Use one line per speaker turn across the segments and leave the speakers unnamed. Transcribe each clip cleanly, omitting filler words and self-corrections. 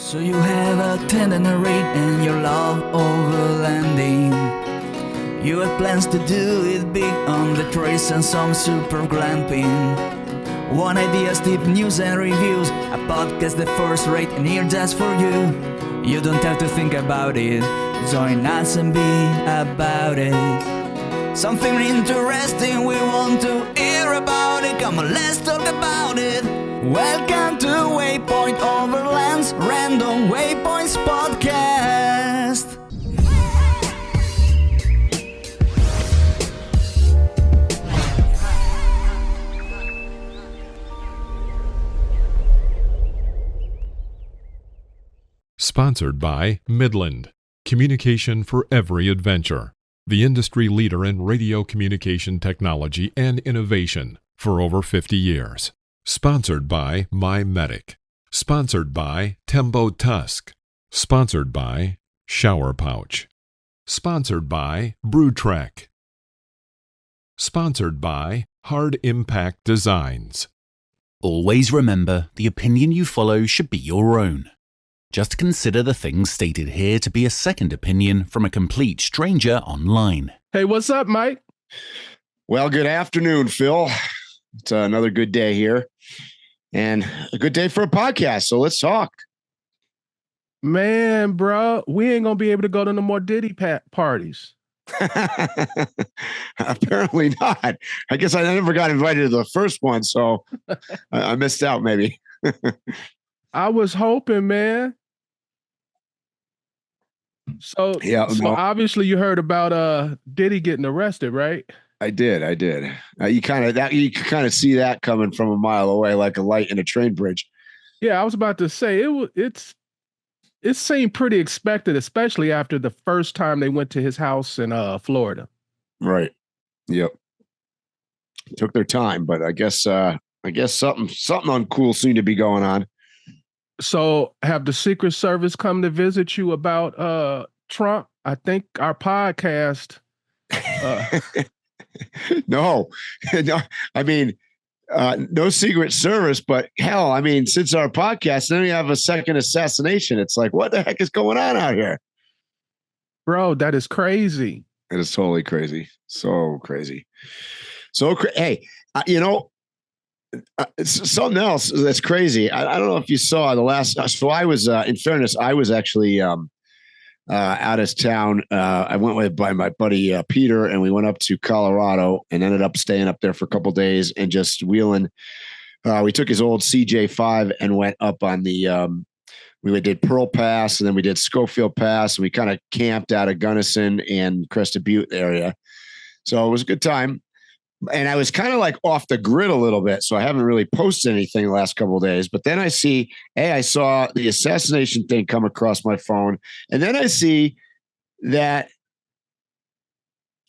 So you have a itinerary and you love overlanding. You have plans to do it big on the trace and some super glamping. One ideas, tip, news and reviews. A podcast the first rate and here just for you. You don't have to think about it. Join us and be about it. Something interesting we want to hear about it. Come on, let's talk about it. Welcome to Waypoint Overland's Random Waypoints podcast.
Sponsored by Midland, communication for every adventure. The industry leader in radio communication technology and innovation for over 50 years. Sponsored by MyMedic. Sponsored by Tembo Tusk. Sponsored by Shower Pouch. Sponsored by BrewTrek. Sponsored by Hard Impact Designs.
Always remember, the opinion you follow should be your own. Just consider the things stated here to be a second opinion from a complete stranger online.
Hey, what's up, Mike?
Well, good afternoon, Phil. It's another good day here and a good day for a podcast. So let's talk.
Man, bro, we ain't going to be able to go to no more Diddy parties.
Apparently not. I guess I never got invited to the first one, so I missed out maybe.
I was hoping, man. So obviously you heard about Diddy getting arrested, right?
I did. You kind of see that coming from a mile away, like a light in a train bridge.
Yeah, I was about to say it seemed pretty expected, especially after the first time they went to his house in Florida.
Right. Yep. Took their time, but I guess something uncool seemed to be going on.
So have the Secret Service come to visit you about Trump? I think our podcast.
No. I mean, no Secret Service, but hell, I mean, since our podcast, then we have a second assassination. It's like, what the heck is going on out here?
Bro, that is crazy.
It is totally crazy. So crazy. Hey, it's something else that's crazy. I don't know if you saw the last. So I was, in fairness, I was actually out of town. I went by my buddy Peter, and we went up to Colorado and ended up staying up there for a couple of days and just wheeling. We took his old CJ5 and went up on the. We did Pearl Pass, and then we did Schofield Pass, and we kind of camped out of Gunnison and Crested Butte area. So it was a good time. And I was kind of like off the grid a little bit, so I haven't really posted anything the last couple of days. But then I saw the assassination thing come across my phone, and then I see that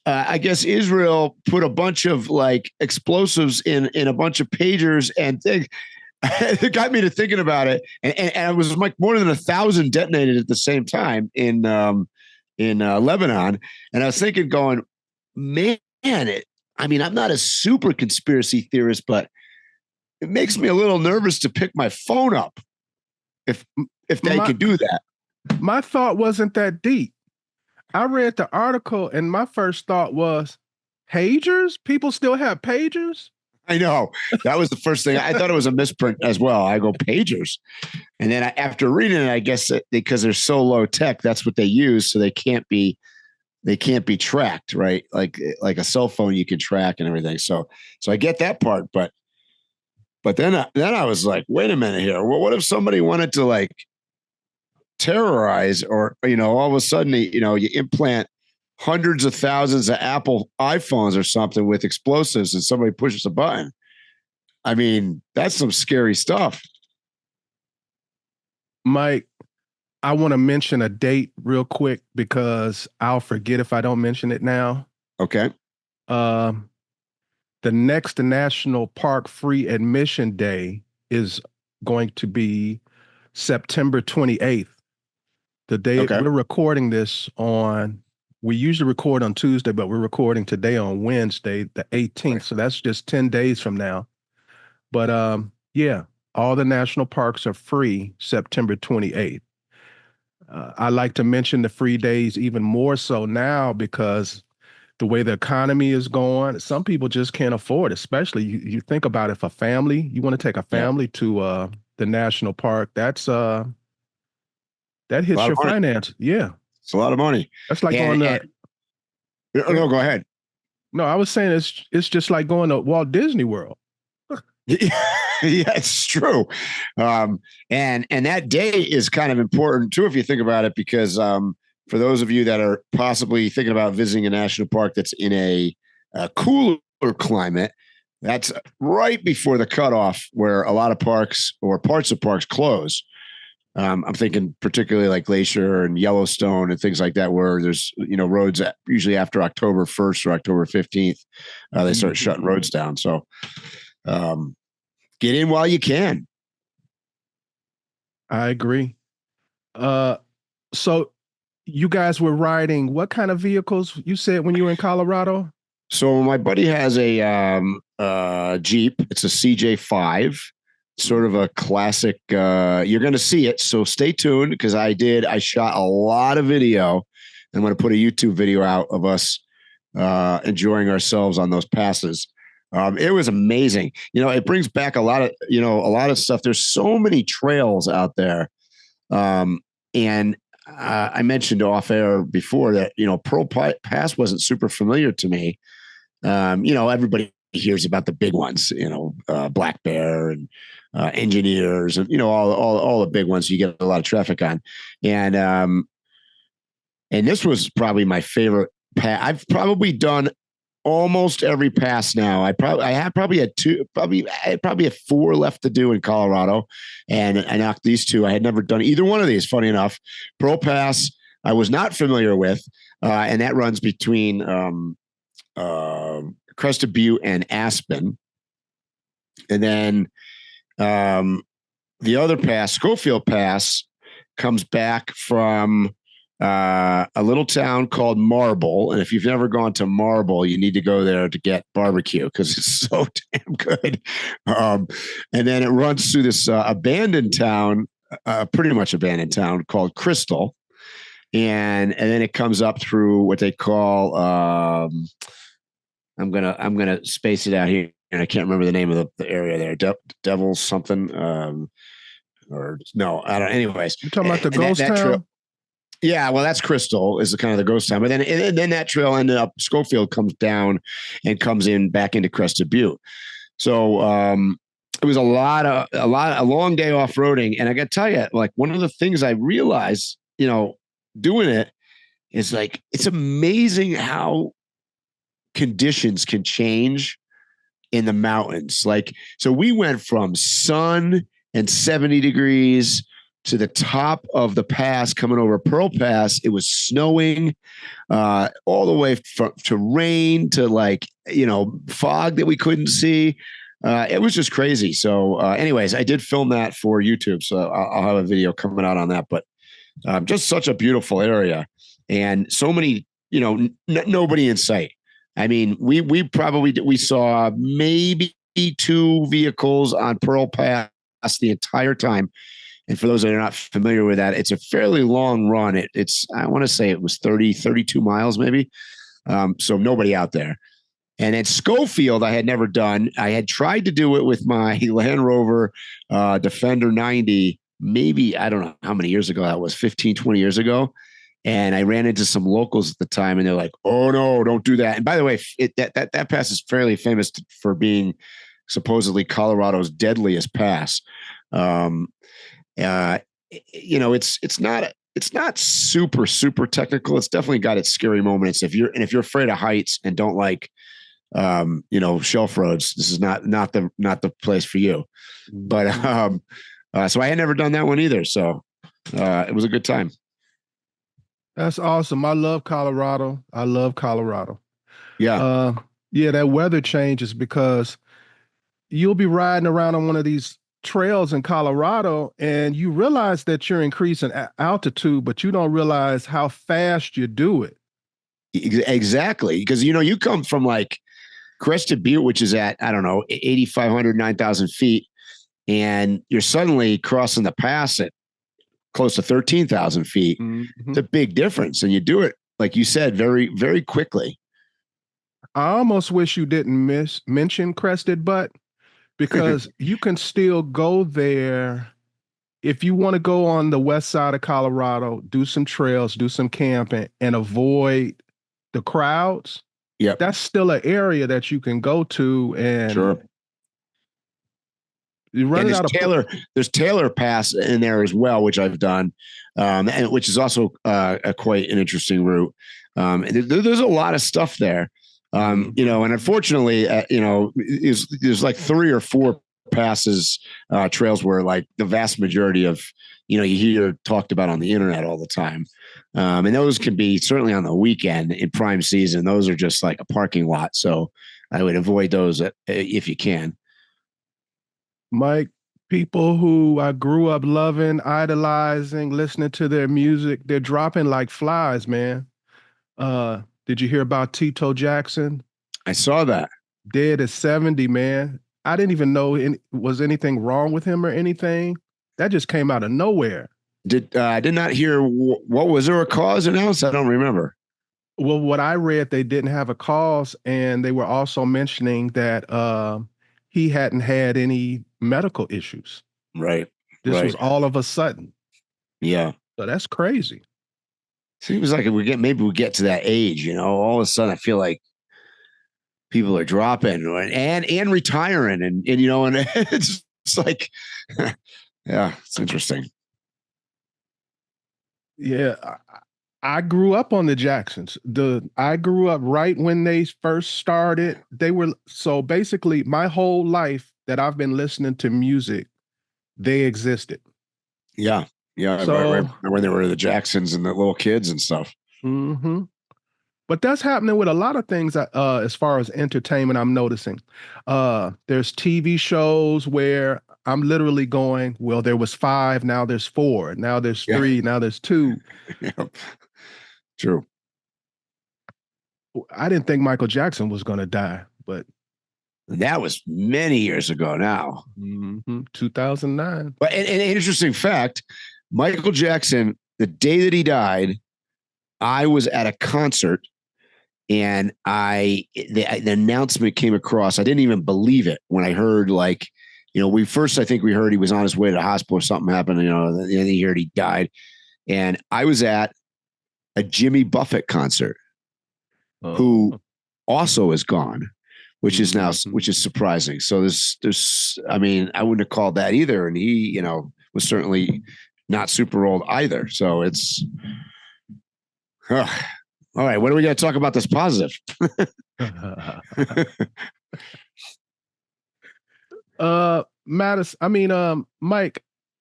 I guess Israel put a bunch of like explosives in a bunch of pagers and things. It got me to thinking about it, and it was like more than 1,000 detonated at the same time in Lebanon, and I was thinking, going, man, I mean, I'm not a super conspiracy theorist, but it makes me a little nervous to pick my phone up if they could do that.
My thought wasn't that deep. I read the article and my first thought was, pagers? People still have pagers?
I know. That was the first thing. I thought it was a misprint as well. I go, pagers. And then after reading it, I guess that because they're so low tech, that's what they use. So they can't be tracked, right? Like a cell phone you can track and everything. So I get that part, but then I was like, wait a minute here. Well, what if somebody wanted to like terrorize, or all of a sudden you implant hundreds of thousands of Apple iPhones or something with explosives and somebody pushes a button? I mean, that's some scary stuff.
Mike, I want to mention a date real quick because I'll forget if I don't mention it now.
Okay.
The next National Park Free Admission Day is going to be September 28th. The day we're recording this on, we usually record on Tuesday, but we're recording today on Wednesday, the 18th. Right. So that's just 10 days from now. But yeah, all the national parks are free September 28th. I like to mention the free days even more so now because the way the economy is going, some people just can't afford, especially you think about if a family, you want to take a family to the national park, that
A
hits
lot of
your
money.
finance. Yeah.
It's a lot of money.
That's like going to
no, go ahead.
No, I was saying it's just like going to Walt Disney World.
Yeah, it's true. And that day is kind of important too, if you think about it, because for those of you that are possibly thinking about visiting a national park that's in a cooler climate, that's right before the cutoff where a lot of parks or parts of parks close. I'm thinking particularly like Glacier and Yellowstone and things like that, where there's, roads usually after October 1st or October 15th, they start shutting roads down. So get in while you can.
I agree. So you guys were riding what kind of vehicles you said when you were in Colorado?
So my buddy has a Jeep. It's a CJ5. Sort of a classic. You're going to see it, so stay tuned because I shot a lot of video. I'm going to put a YouTube video out of us enjoying ourselves on those passes. It was amazing. It brings back a lot of stuff. There's so many trails out there. And I mentioned off air before that, Pearl Pass wasn't super familiar to me. Everybody hears about the big ones, Black Bear and Engineers and, all the big ones you get a lot of traffic on. And this was probably my favorite pass. I've probably done almost every pass now. I probably had 4 left to do in Colorado, and I knocked these 2. I had never done either one of these. Funny enough, Pearl Pass I was not familiar with, and that runs between Crested Butte and Aspen, and then the other pass, Schofield Pass, comes back from a little town called Marble. And if you've never gone to Marble, you need to go there to get barbecue because it's so damn good. And then it runs through this abandoned town, pretty much abandoned town called Crystal. And then it comes up through what they call, I'm gonna space it out here, and I can't remember the name of the area there. Devil's something, or no, I don't. Anyways,
you're talking about the ghost town.
Yeah, well, that's Crystal is the kind of the ghost town, but then that trail ended up Schofield comes down and comes in back into Crested Butte. So it was a long day off roading, and I got to tell you, like one of the things I realized, doing it is like it's amazing how conditions can change in the mountains. Like, so we went from sun and 70 degrees to the top of the pass coming over Pearl Pass. It was snowing all the way to rain to fog that we couldn't see. It was just crazy. So anyways, I did film that for YouTube. So I'll have a video coming out on that, but just such a beautiful area and so many, nobody in sight. I mean, we saw maybe 2 vehicles on Pearl Pass the entire time. And for those that are not familiar with that, it's a fairly long run. I want to say it was 32 miles maybe. So nobody out there. And at Schofield, I had never done. I had tried to do it with my Land Rover Defender 90, maybe, I don't know how many years ago that was, 15, 20 years ago. And I ran into some locals at the time and they're like, oh no, don't do that. And by the way, that pass is fairly famous for being supposedly Colorado's deadliest pass. It's not super technical. It's definitely got its scary moments. If you're afraid of heights and don't like, shelf roads, this is not the place for you. But, so I had never done that one either. So, it was a good time.
That's awesome. I love Colorado.
Yeah.
Yeah, that weather changes because you'll be riding around on one of these trails in Colorado and you realize that you're increasing altitude, but you don't realize how fast you do it.
Exactly. Because, you come from like Crested Butte, which is at, I don't know, 8,500, 9,000 feet. And you're suddenly crossing the pass at close to 13,000 feet. It's a big difference. And you do it, like you said, very, very quickly.
I almost wish you didn't mention Crested Butte, because you can still go there if you want to go on the west side of Colorado, do some trails, do some camping, and avoid the crowds.
Yeah,
that's still an area that you can go to, and
sure.
You run
and
it out of
there's Taylor Pass in there as well, which I've done, and which is also quite an interesting route. There's a lot of stuff there, you know, and unfortunately, you know, there's like 3 or 4 passes, trails where like the vast majority of, you know, you hear talked about on the internet all the time. And those can be certainly on the weekend in prime season. Those are just like a parking lot. So I would avoid those if you can.
Mike, people who I grew up loving, idolizing, listening to their music, they're dropping like flies, man. Did you hear about Tito Jackson?
I saw that.
Dead at 70, man. I didn't even know was anything wrong with him or anything. That just came out of nowhere.
I did not hear what was there a cause announced? I don't remember.
Well, what I read, they didn't have a cause, and they were also mentioning that he hadn't had any medical issues.
Right.
This was all of a sudden.
Yeah.
So that's crazy.
Seems like maybe we get to that age, you know, all of a sudden I feel like people are dropping and retiring and you know, and it's like, yeah, it's interesting.
Yeah. I grew up on the Jacksons. I grew up right when they first started. So basically my whole life that I've been listening to music, they existed.
Yeah. Yeah.
So,
right when they were the Jacksons and the little kids and stuff.
Mm-hmm. But that's happening with a lot of things as far as entertainment, I'm noticing. There's TV shows where I'm literally going, well, there was 5, now there's 4, now there's 3, now there's 2.
Yeah. True.
I didn't think Michael Jackson was going to die, but
that was many years ago now.
2009.
But an interesting fact, Michael Jackson, the day that he died, I was at a concert and the announcement came across. I didn't even believe it when I heard, like, you know, I think we heard he was on his way to the hospital or something happened, you know, and then he heard he died. And I was at a Jimmy Buffett concert, who also is gone, which is surprising. So there's, I mean, I wouldn't have called that either. And he, you know, was certainly not super old either. So it's, all right. What do we got to talk about this positive?
Mike,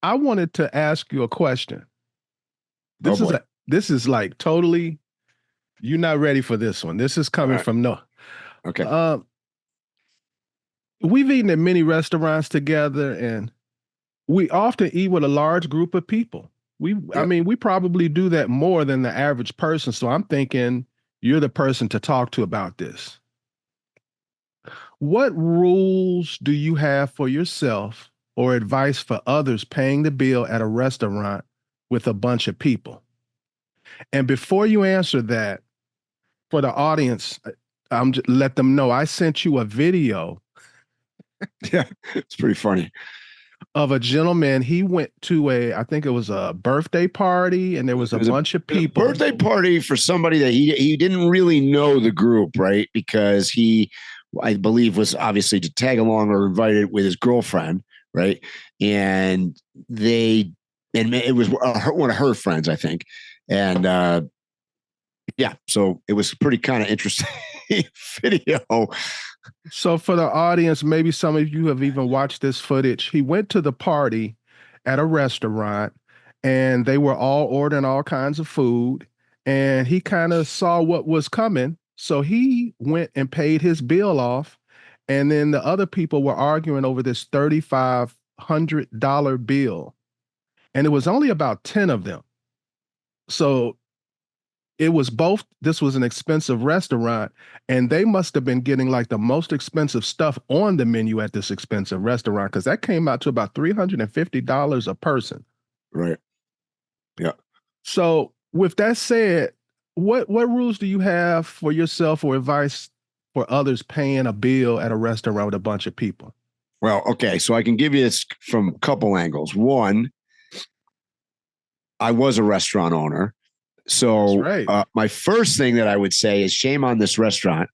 I wanted to ask you a question. This is like totally, you're not ready for this one. This is coming from
Okay.
We've eaten at many restaurants together, and we often eat with a large group of people. I mean, we probably do that more than the average person. So I'm thinking you're the person to talk to about this. What rules do you have for yourself or advice for others paying the bill at a restaurant with a bunch of people? And before you answer that, for the audience, let them know I sent you a video.
Yeah, it's pretty funny.
Of a gentleman. He went to I think it was a birthday party, and there was a bunch of people.
Birthday party for somebody that he didn't really know the group, right? Because he, I believe, was obviously to tag along or invited with his girlfriend, right? And it was one of her friends, I think. And yeah, so it was pretty kind of interesting video.
So for the audience, maybe some of you have even watched this footage. He went to the party at a restaurant, and they were all ordering all kinds of food, and he kind of saw what was coming. So he went and paid his bill off, and then the other people were arguing over this $3,500 bill, and it was only about 10 of them. So this was an expensive restaurant, and they must have been getting like the most expensive stuff on the menu at this expensive restaurant, because that came out to about $350 a person.
Right.
So with that said, what rules do you have for yourself or advice for others paying a bill at a restaurant with a bunch of people?
Well, okay, so I can give you this from a couple angles. One, I was a restaurant owner. So
right.
My first thing that I would say is shame on this restaurant,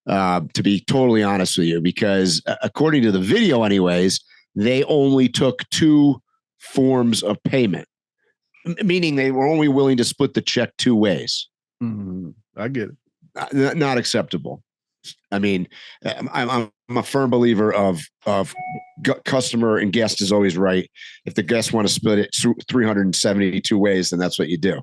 to be totally honest with you, because according to the video anyways, they only took 2 forms of payment, meaning they were only willing to split the check 2 ways.
Mm-hmm. I get it.
Not acceptable. I mean, I'm a firm believer of customer and guest is always right. If the guests want to split it 372 ways, then that's what you do.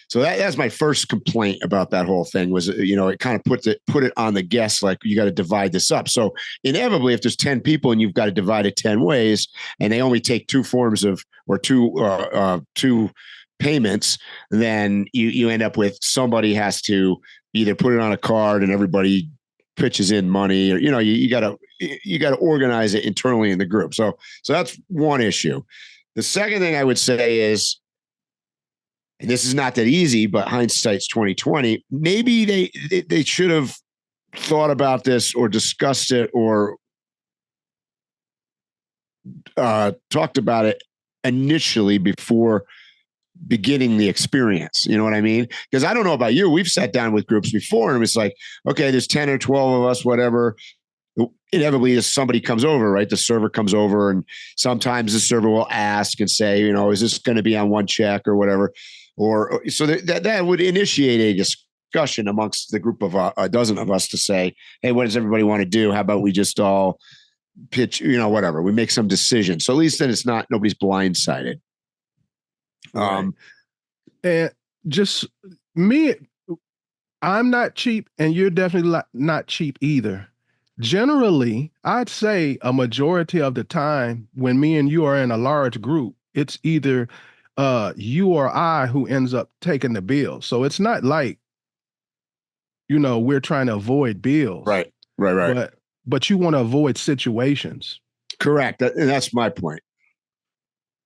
So that's my first complaint about that whole thing was, it kind of put it on the guests, like you got to divide this up. So inevitably, if there's 10 people and you've got to divide it 10 ways, and they only take 2 forms of or two payments, then you end up with somebody has to either put it on a card and everybody pitches in money, or you got to organize it internally in the group. So that's one issue. The second thing I would say is, and this is not that easy, but hindsight's 2020. Maybe they should have thought about this or discussed it or talked about it initially before beginning the experience. You know what I mean? Because I don't know about you. We've sat down with groups before and it's like, okay, there's 10 or 12 of us, whatever. Inevitably, somebody comes over, right? The server comes over, and sometimes the server will ask and say, is this going to be on one check or whatever? Or so that would initiate a discussion amongst the group of a dozen of us to say, hey, what does everybody want to do? How about we just all pitch, whatever. We make some decision. So at least then it's not, nobody's blindsided.
And just me, I'm not cheap, and you're definitely not cheap either. Generally, I'd say a majority of the time when me and you are in a large group, it's either you or I who ends up taking the bill. So it's not like, we're trying to avoid bills.
Right.
But you want to avoid situations.
Correct. And that's my point.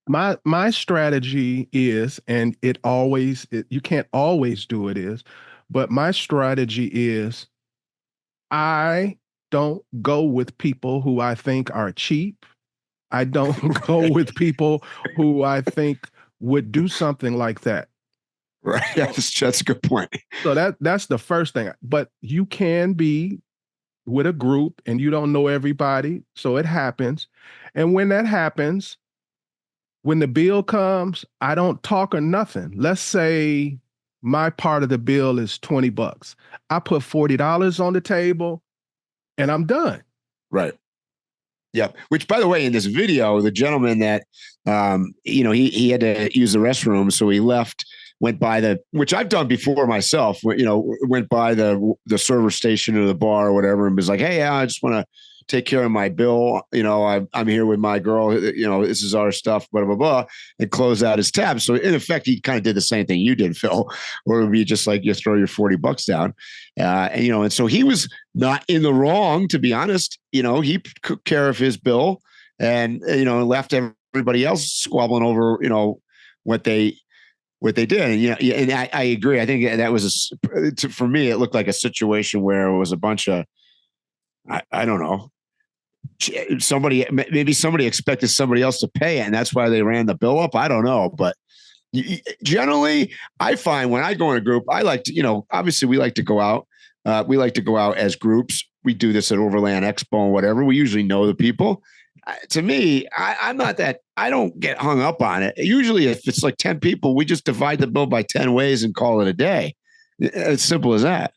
My strategy is, and you can't always do it, but my strategy is I don't go with people who I think are cheap. I don't go with people who I think would do something like that.
Right. That's a good point.
So that's the first thing. But you can be with a group and you don't know everybody. So it happens. And when that happens, when the bill comes, I don't talk or nothing. Let's say my part of the bill is $20. I put $40 on the table and I'm done.
Right. Yeah. Which, by the way, in this video, the gentleman that, he had to use the restroom. So he left, went by which I've done before myself, went by the server station or the bar or whatever and was like, hey, I just want to take care of my bill. I'm here with my girl, this is our stuff, blah, blah, blah, and close out his tab. So in effect, he kind of did the same thing you did, Phil, or it would be just like you throw your $40 down. And so he was not in the wrong, to be honest. He took care of his bill and, left everybody else squabbling over, what they did. And I agree. I think that was for me, it looked like a situation where it was a bunch of, I don't know, maybe somebody expected somebody else to pay it, and that's why they ran the bill up. I don't know, but generally, I find when I go in a group, I like to, obviously we like to go out. We like to go out as groups. We do this at Overland Expo and whatever. We usually know the people. To me, I'm not that. I don't get hung up on it. Usually, if it's like 10 people, we just divide the bill by 10 ways and call it a day. As simple as that.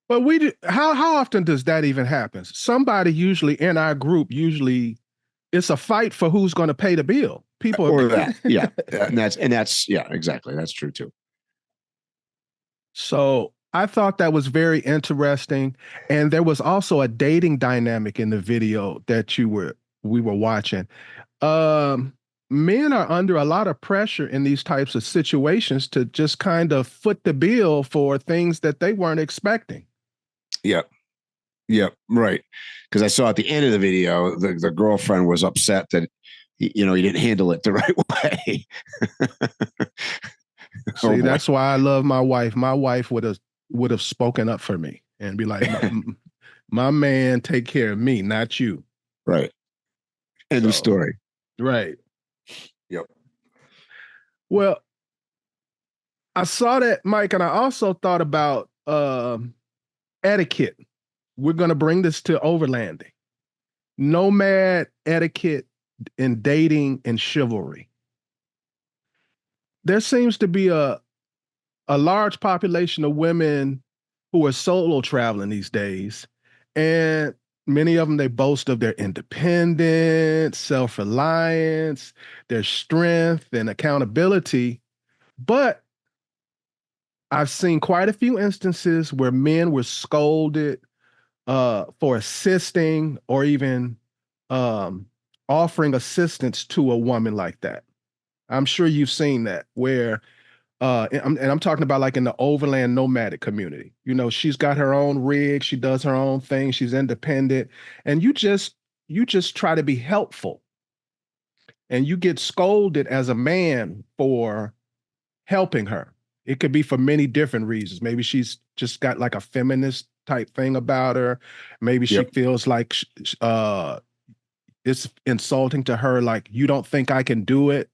But how often does that even happen? Somebody usually in our group, it's a fight for who's going to pay the bill. People
or that. Yeah. And that's yeah, exactly. That's true too.
So I thought that was very interesting. And there was also a dating dynamic in the video that we were watching. Men are under a lot of pressure in these types of situations to just kind of foot the bill for things that they weren't expecting.
Yep. Right. Because I saw at the end of the video, the girlfriend was upset that he didn't handle it the right way.
See, that's why I love my wife. My wife would have spoken up for me and be like, my man, take care of me, not you.
Right. End of story.
Right.
Yep.
Well, I saw that, Mike, and I also thought about etiquette. We're going to bring this to overlanding. Nomad etiquette in dating and chivalry. There seems to be a large population of women who are solo traveling these days, and many of them, they boast of their independence, self-reliance, their strength and accountability. But I've seen quite a few instances where men were scolded for assisting or even offering assistance to a woman like that. I'm sure you've seen that, where and I'm talking about like in the overland nomadic community. She's got her own rig, she does her own thing, she's independent, and you just try to be helpful, and you get scolded as a man for helping her. It could be for many different reasons. Maybe she's just got like a feminist type thing about her. Maybe she feels like it's insulting to her, like, you don't think I can do it,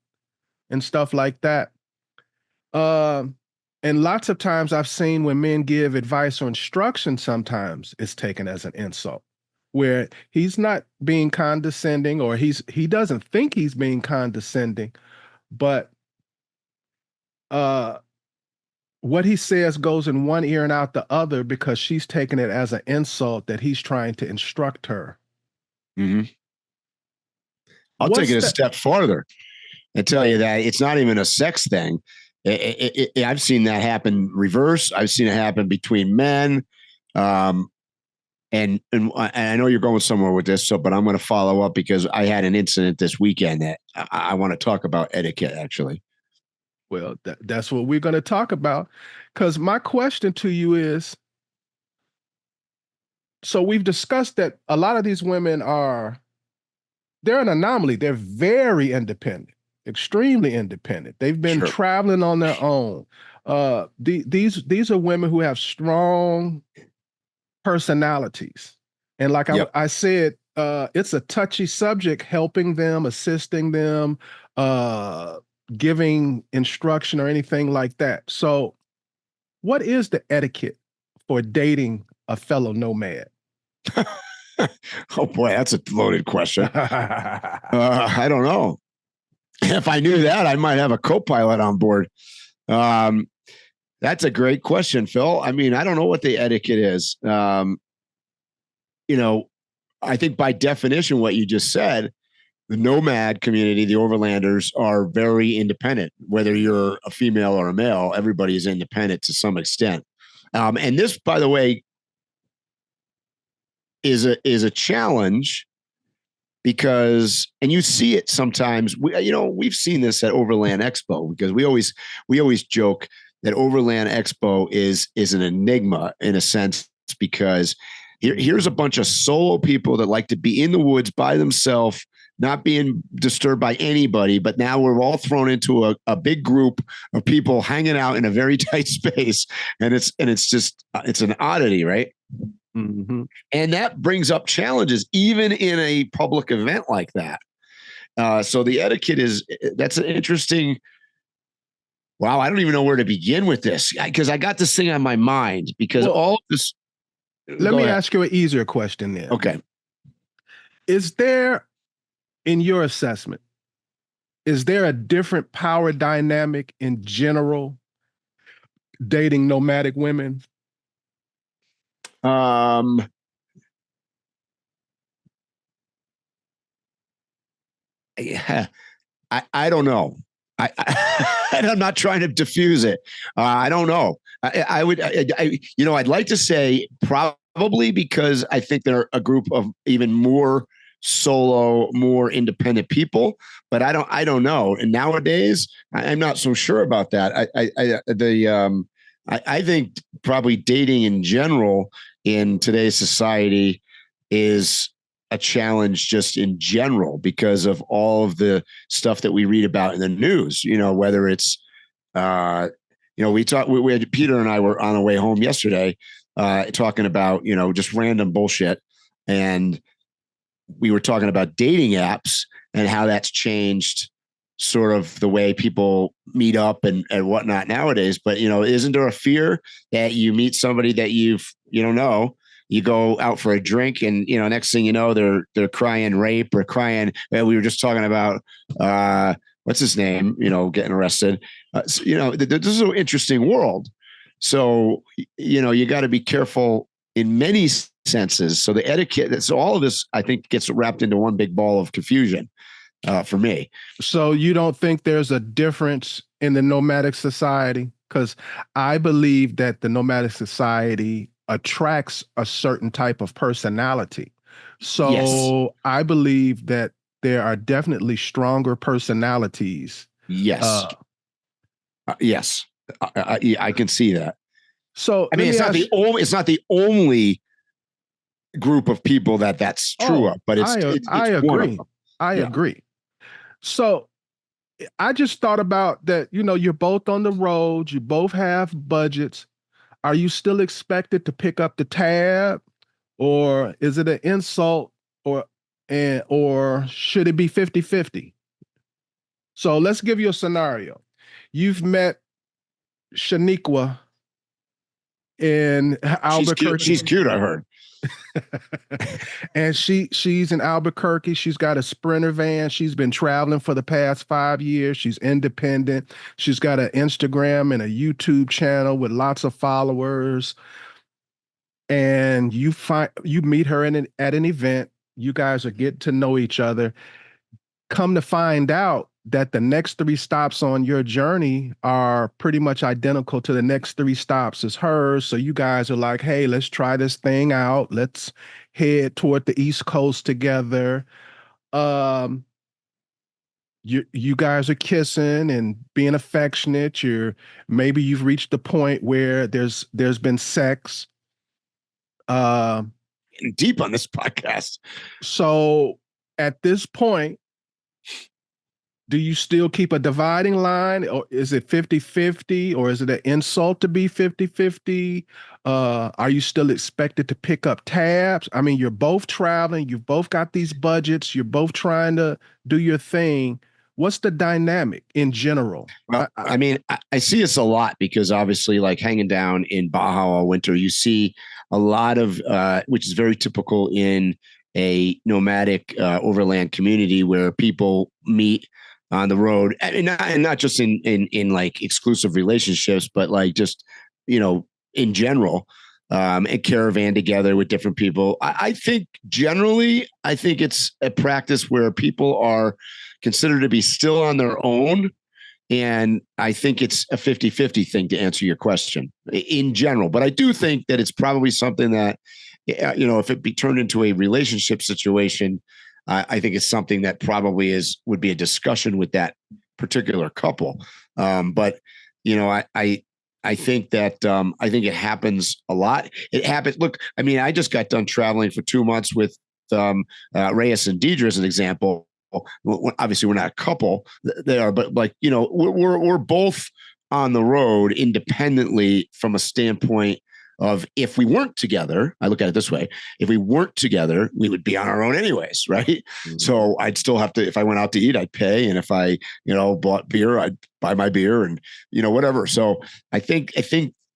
and stuff like that. And lots of times I've seen when men give advice or instruction, sometimes it's taken as an insult, where he's not being condescending, or he doesn't think he's being condescending, but what he says goes in one ear and out the other, because she's taking it as an insult that he's trying to instruct her.
Mm-hmm. I'll take it a step farther and tell you that it's not even a sex thing. I've seen that happen reverse. I've seen it happen between men. And I know you're going somewhere with this, but I'm going to follow up, because I had an incident this weekend that I want to talk about etiquette, actually.
Well, that's what we're going to talk about, because my question to you is, so we've discussed that a lot of these women they're an anomaly. They're very independent, extremely independent. They've been traveling on their own. These are women who have strong personalities. And like I said, it's a touchy subject, helping them, assisting them, giving instruction or anything like that. So what is the etiquette for dating a fellow nomad?
Oh boy, that's a loaded question. I don't know. If I knew that, I might have a co-pilot on board. That's a great question, Phil. I mean, I don't know what the etiquette is. I think by definition, what you just said, the nomad community, the overlanders, are very independent. Whether you're a female or a male, everybody is independent to some extent. And this, by the way, is a challenge, because, and you see it sometimes. We've seen this at Overland Expo, because we always joke that Overland Expo is an enigma in a sense, because here's a bunch of solo people that like to be in the woods by themselves, not being disturbed by anybody. But now we're all thrown into a big group of people hanging out in a very tight space. And it's an oddity, right?
Mm-hmm.
And that brings up challenges, even in a public event like that. So the etiquette that's an interesting, wow, I don't even know where to begin with this, because I got this thing on my mind, because all of this.
Let me ask you an easier question then.
Okay.
Is there, in your assessment, is there a different power dynamic in general dating nomadic women?
I don't know. I'm not trying to diffuse it. I don't know. I'd like to say probably, because I think they're a group of even more solo, more independent people, but I don't know. And nowadays, I'm not so sure about that. I think probably dating in general in today's society is a challenge just in general because of all of the stuff that we read about in the news, whether it's, we had Peter and I were on our way home yesterday, talking about, just random bullshit. And we were talking about dating apps and how that's changed sort of the way people meet up and whatnot nowadays. But, isn't there a fear that you meet somebody that you don't know, you go out for a drink and, next thing you know, they're crying rape or crying. We were just talking about, what's his name, getting arrested. This is an interesting world. So, you got to be careful in many senses. So the etiquette, so all of this, I think, gets wrapped into one big ball of confusion for me.
So you don't think there's a difference in the nomadic society? Because I believe that the nomadic society attracts a certain type of personality. So yes. I believe that there are definitely stronger personalities.
Yes. Yes. I can see that.
So
I mean, it's not the only group of people that's true of, but it's
I agree. I agree. So I just thought about that, you're both on the road, you both have budgets. Are you still expected to pick up the tab, or is it an insult, or should it be 50-50? So let's give you a scenario. You've met SHENEEQUA in Albuquerque.
She's cute, I heard.
And she's in Albuquerque. She's got a Sprinter van. She's been traveling for the past 5 years. She's independent. She's got an Instagram and a YouTube channel with lots of followers. And you meet her at an event. You guys are getting to know each other. Come to find out that the next 3 stops on your journey are pretty much identical to the next 3 stops as hers. So you guys are like, hey, let's try this thing out. Let's head toward the East Coast together. You guys are kissing and being affectionate. Maybe you've reached the point where there's been sex.
Deep on this podcast.
So at this point, do you still keep a dividing line, or is it 50-50, or is it an insult to be 50-50? Are you still expected to pick up tabs? I mean, you're both traveling, you've both got these budgets, you're both trying to do your thing. What's the dynamic in general?
Well, I see this a lot because obviously, like hanging down in Baja all winter, you see a lot of, which is very typical in a nomadic overland community where people meet on the road, and not just in like exclusive relationships, but like just, in general, and caravan together with different people. I think generally, it's a practice where people are considered to be still on their own. And I think it's a 50-50 thing to answer your question in general. But I do think that it's probably something that, if it be turned into a relationship situation, I think it's something that probably would be a discussion with that particular couple. But I think that I think it happens a lot. It happens. Look, I just got done traveling for 2 months with Reyes and Deidre as an example. Obviously, we're not a couple. They are, but we're both on the road independently from a standpoint of if we weren't together. I look at it this way: if we weren't together, we would be on our own anyways, right? Mm-hmm. So I'd still have to. If I went out to eat, I'd pay, and if I bought beer, I'd buy my beer, and whatever. So I think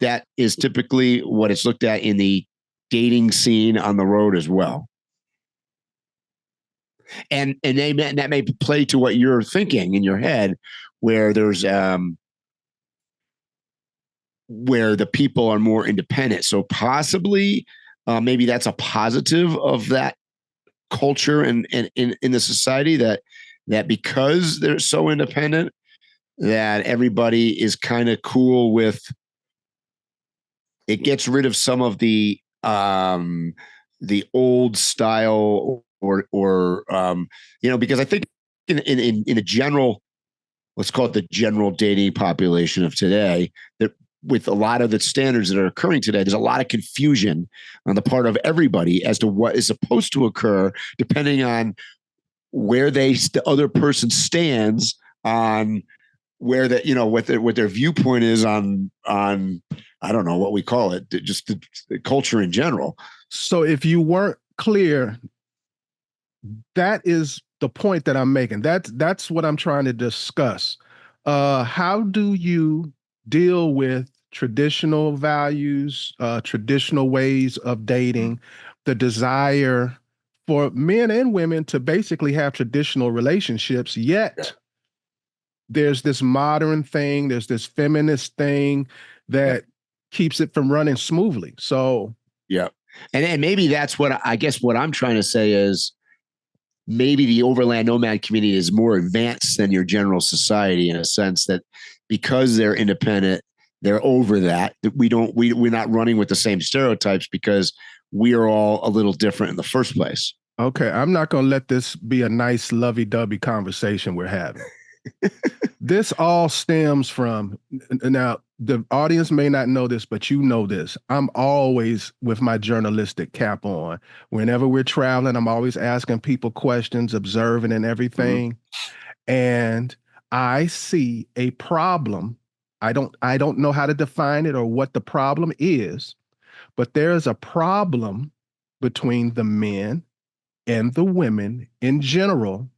that is typically what it's looked at in the dating scene on the road as well. And that may play to what you're thinking in your head, where there's where the people are more independent. So possibly maybe that's a positive of that culture and in the society, that because they're so independent, that everybody is kind of cool with it. Gets rid of some of the old style or because I think in a general, let's call it the general dating population of today, that with a lot of the standards that are occurring today, there's a lot of confusion on the part of everybody as to what is supposed to occur, depending on where the other person stands on where that, you know, what their viewpoint is on I don't know what we call it, just the culture in general.
So if you weren't clear, that is the point that I'm making. That's what I'm trying to discuss. How do you deal with traditional values, traditional ways of dating, the desire for men and women to basically have traditional relationships, yet there's this modern thing, there's this feminist thing that keeps it from running smoothly. So
yeah. And maybe that's what I guess what I'm trying to say is maybe the overland nomad community is more advanced than your general society in a sense that because they're independent, they're over that. We're not running with the same stereotypes because we are all a little different in the first place.
Okay, I'm not going to let this be a nice lovey-dovey conversation we're having. This all stems from, now the audience may not know this, but you know this. I'm always with my journalistic cap on. Whenever we're traveling, I'm always asking people questions, observing and everything. And I see a problem. I don't know how to define it or what the problem is, but there's a problem between the men and the women in general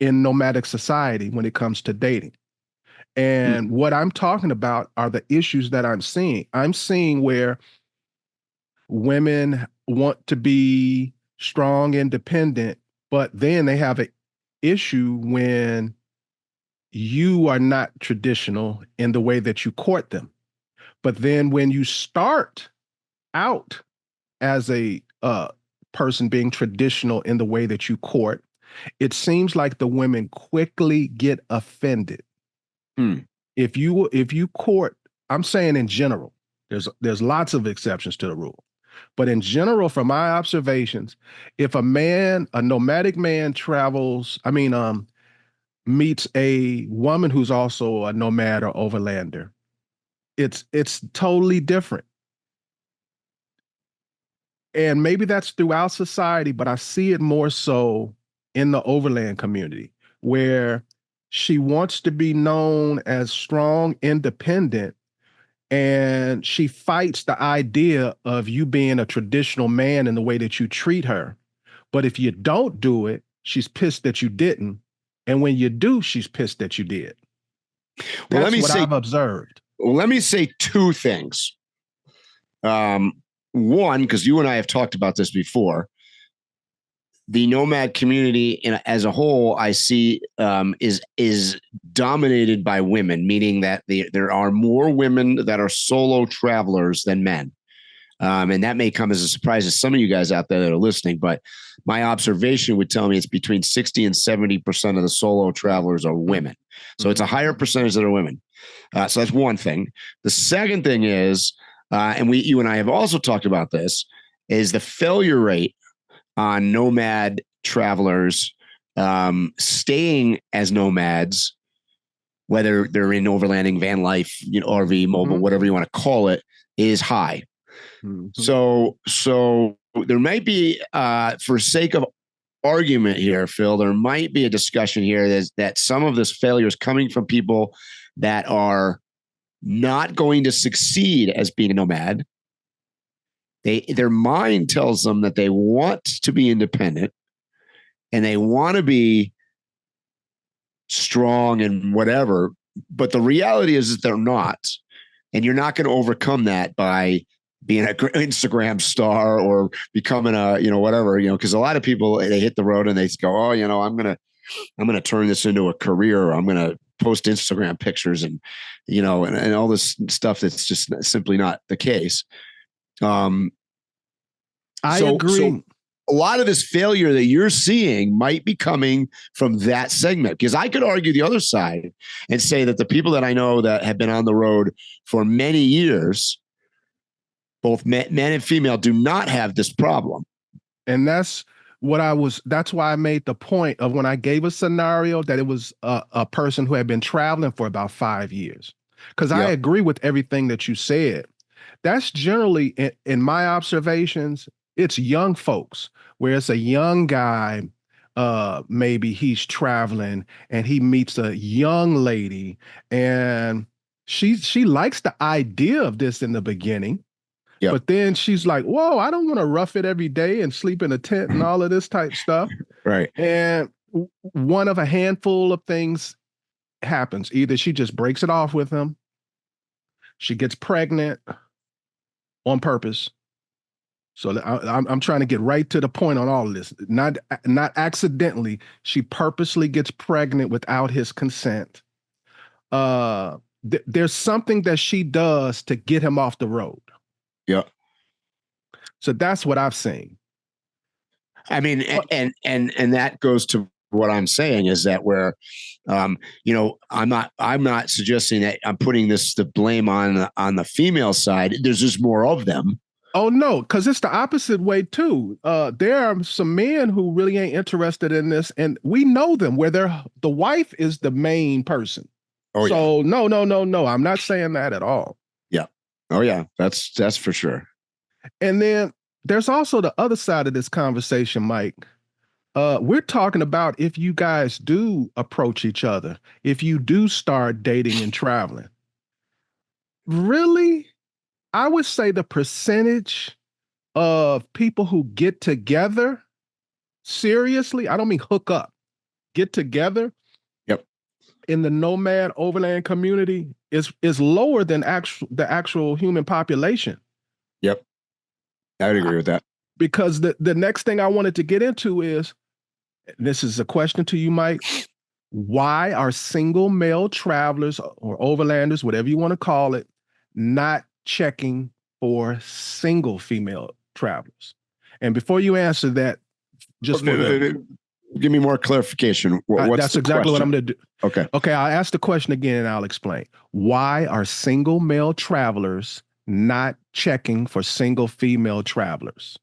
in nomadic society when it comes to dating. And what I'm talking about are the issues that I'm seeing. I'm seeing where women want to be strong, independent, but then they have an issue when you are not traditional in the way that you court them. But then when you start out as a person being traditional in the way that you court, it seems like the women quickly get offended. If you court, I'm saying in general, there's lots of exceptions to the rule, but in general, from my observations, if a nomadic man meets a woman who's also a nomad or overlander, it's totally different. And maybe that's throughout society, but I see it more so in the overland community, where she wants to be known as strong, independent, and she fights the idea of you being a traditional man in the way that you treat her. But if you don't do it, she's pissed that you didn't. And when you do, she's pissed that you did. That's what I've observed.
Let me say two things. One, because you and I have talked about this before, the nomad community as a whole, I see is dominated by women, meaning that there are more women that are solo travelers than men. And that may come as a surprise to some of you guys out there that are listening, but my observation would tell me it's between 60 and 70% of the solo travelers are women. So it's a higher percentage that are women. So that's one thing. The second thing is, and you and I have also talked about this, is the failure rate on nomad travelers staying as nomads, whether they're in overlanding, van life, RV, mobile, whatever you want to call it, is high. So there might be, for sake of argument here, Phil, there might be a discussion here that some of this failure is coming from people that are not going to succeed as being a nomad. Their mind tells them that they want to be independent and they want to be strong and whatever, but the reality is that they're not. And you're not going to overcome that by being an Instagram star or becoming whatever, because a lot of people, they hit the road and they go, oh, I'm going to turn this into a career, or I'm going to post Instagram pictures and all this stuff that's just simply not the case. I agree. So a lot of this failure that you're seeing might be coming from that segment, because I could argue the other side and say that the people that I know that have been on the road for many years, both men and female, do not have this problem.
And that's why I made the point of when I gave a scenario that it was a person who had been traveling for about 5 years. Because I agree with everything that you said. That's generally, in my observations, it's young folks, where it's a young guy, maybe he's traveling and he meets a young lady, and she likes the idea of this in the beginning. Yep. But then she's like, whoa, I don't want to rough it every day and sleep in a tent and all of this type stuff.
Right.
And one of a handful of things happens. Either she just breaks it off with him, she gets pregnant on purpose. So I'm trying to get right to the point on all of this. Not accidentally. She purposely gets pregnant without his consent. There's something that she does to get him off the road.
Yeah. So
that's what I've seen.
I mean, and that goes to what I'm saying is that where, you know, I'm not suggesting that I'm putting the blame on the female side. There's just more of them.
Oh no, because it's the opposite way too. There are some men who really ain't interested in this, and we know them where the wife is the main person. Oh, so yeah. No. I'm not saying that at all.
Yeah. Oh yeah, that's for sure.
And then there's also the other side of this conversation, Mike. We're talking about if you guys do approach each other, if you do start dating and traveling. Really, I would say the percentage of people who get together, seriously, I don't mean hook up, get together.
Yep.
In the nomad overland community is lower than the actual human population.
Yep. I would agree with that.
Because the next thing I wanted to get into is, this is a question to you, Mike. Why are single male travelers or overlanders, whatever you want to call it, not checking for single female travelers? And before you answer that, just
give me more clarification.
That's exactly what I'm going to do.
Okay.
Okay, I'll ask the question again and I'll explain. Why are single male travelers not checking for single female travelers?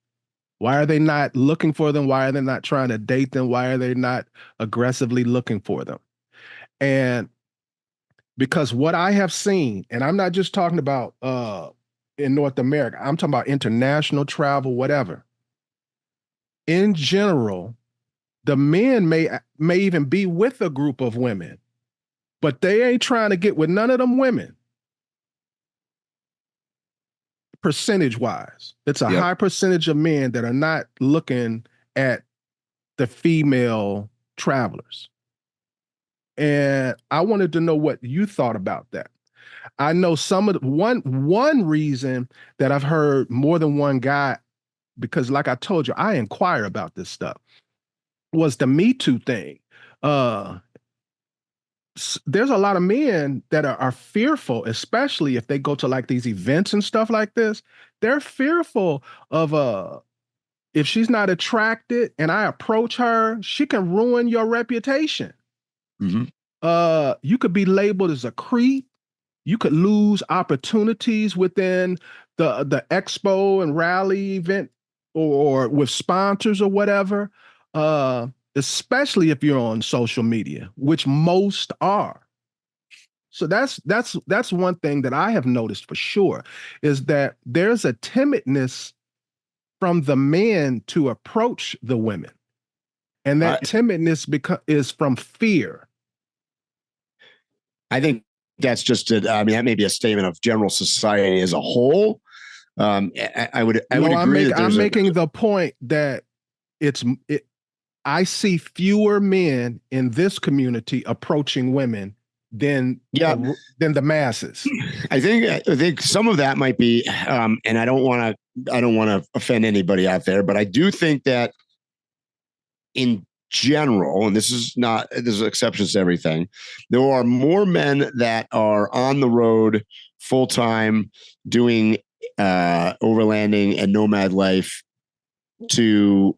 Why are they not looking for them? Why are they not trying to date them? Why are they not aggressively looking for them? And because what I have seen, and I'm not just talking about in North America, I'm talking about international travel, whatever. In general, the men may even be with a group of women, but they ain't trying to get with none of them women. Percentage-wise, it's a high percentage of men that are not looking at the female travelers. And I wanted to know what you thought about that. I know one reason that I've heard more than one guy, because like I told you, I inquire about this stuff, was the Me Too thing. There's a lot of men that are fearful, especially if they go to like these events and stuff like this. They're fearful of if she's not attracted and I approach her, she can ruin your reputation. Mm-hmm. You could be labeled as a creep. You could lose opportunities within the expo and rally event or with sponsors or whatever. Especially if you're on social media, which most are. So that's one thing that I have noticed for sure, is that there's a timidness from the men to approach the women. And that timidness is from fear.
I think that's just that may be a statement of general society as a whole. I would agree.
I'm making the point that I see fewer men in this community approaching women than the masses.
I think some of that might be, and I don't want to offend anybody out there, but I do think that in general, and there's exceptions to everything, there are more men that are on the road full time doing overlanding and nomad life to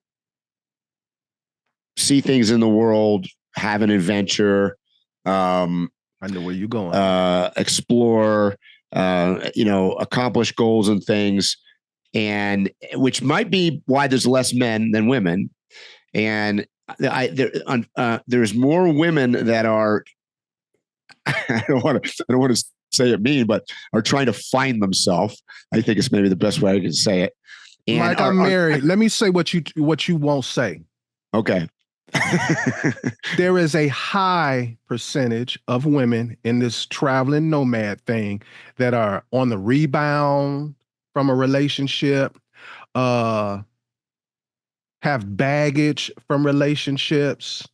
see things in the world, have an adventure.
I know where you're going.
Explore, accomplish goals and things, and which might be why there's less men than women. And there's more women that are I don't want to say it mean, but are trying to find themselves. I think it's maybe the best way I can say it. And
Mike, I'm married. Let me say what you won't say.
Okay.
There is a high percentage of women in this traveling nomad thing that are on the rebound from a relationship, have baggage from relationships.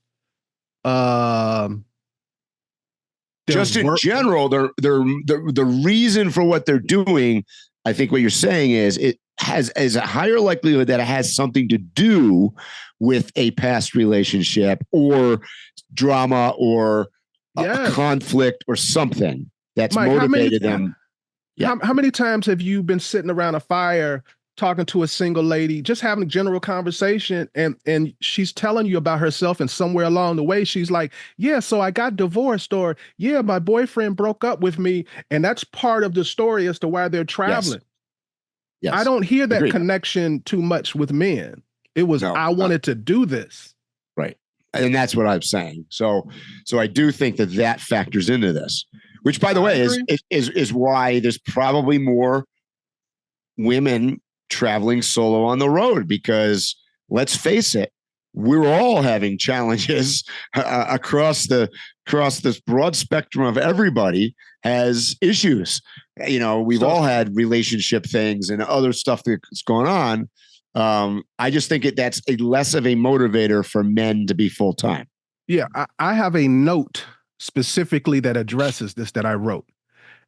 Just in general, the reason for what they're doing, I think what you're saying is is a higher likelihood that it has something to do with a past relationship or drama or a conflict or something that's
Mike,
motivated them.
How many times have you been sitting around a fire talking to a single lady, just having a general conversation, and she's telling you about herself, and somewhere along the way she's like, yeah, so I got divorced, or yeah, my boyfriend broke up with me, and that's part of the story as to why they're traveling. Yes. I don't hear that connection too much with men. It was, I wanted to do this.
Right. And that's what I'm saying. So I do think that factors into this, which, by the way, is why there's probably more women traveling solo on the road, because let's face it, we're all having challenges across this broad spectrum of everybody has issues. You know, we've all had relationship things and other stuff that's going on. I just think that's less of a motivator for men to be full-time.
Yeah, I have a note specifically that addresses this that I wrote.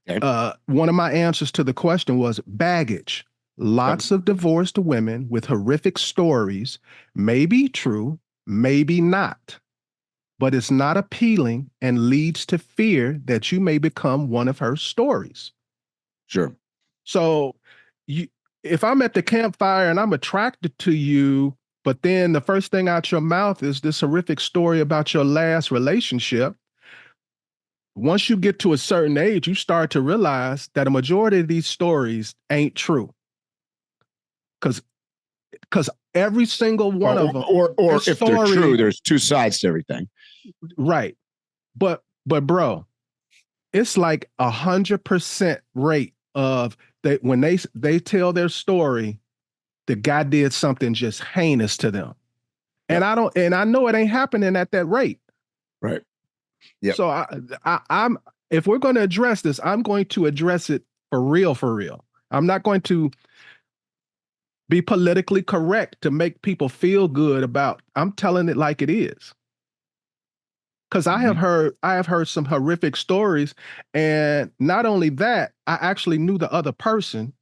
Okay. One of my answers to the question was baggage. Lots of divorced women with horrific stories may be true, maybe not, but it's not appealing and leads to fear that you may become one of her stories.
Sure.
So if I'm at the campfire and I'm attracted to you, but then the first thing out your mouth is this horrific story about your last relationship, once you get to a certain age, you start to realize that a majority of these stories ain't true. Because every single one of them,
or if they're true, there's two sides to everything.
Right. But bro, it's like 100% rate of when they tell their story, the guy did something just heinous to them. And I know it ain't happening at that rate.
Right. Yeah.
So I'm if we're going to address this, I'm going to address it for real. I'm not going to be politically correct to make people feel good about, I'm telling it like it is. Because I have heard some horrific stories, and not only that, I actually knew the other person,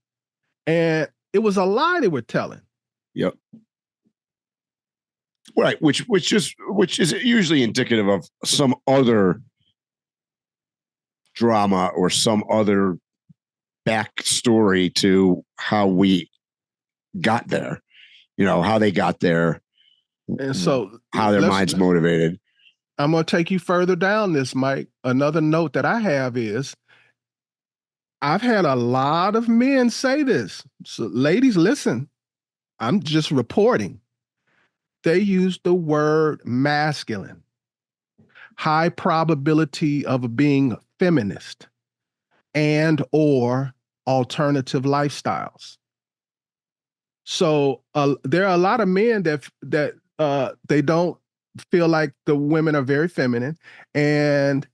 and it was a lie they were telling.
Yep. Right, which is usually indicative of some other drama or some other backstory to how we got there, you know, how they got there,
and so
how their mind's motivated.
I'm going to take you further down this, Mike. Another note that I have is I've had a lot of men say this. So ladies, listen, I'm just reporting. They use the word masculine, high probability of being feminist, and or alternative lifestyles. So there are a lot of men that they don't feel like the women are very feminine, and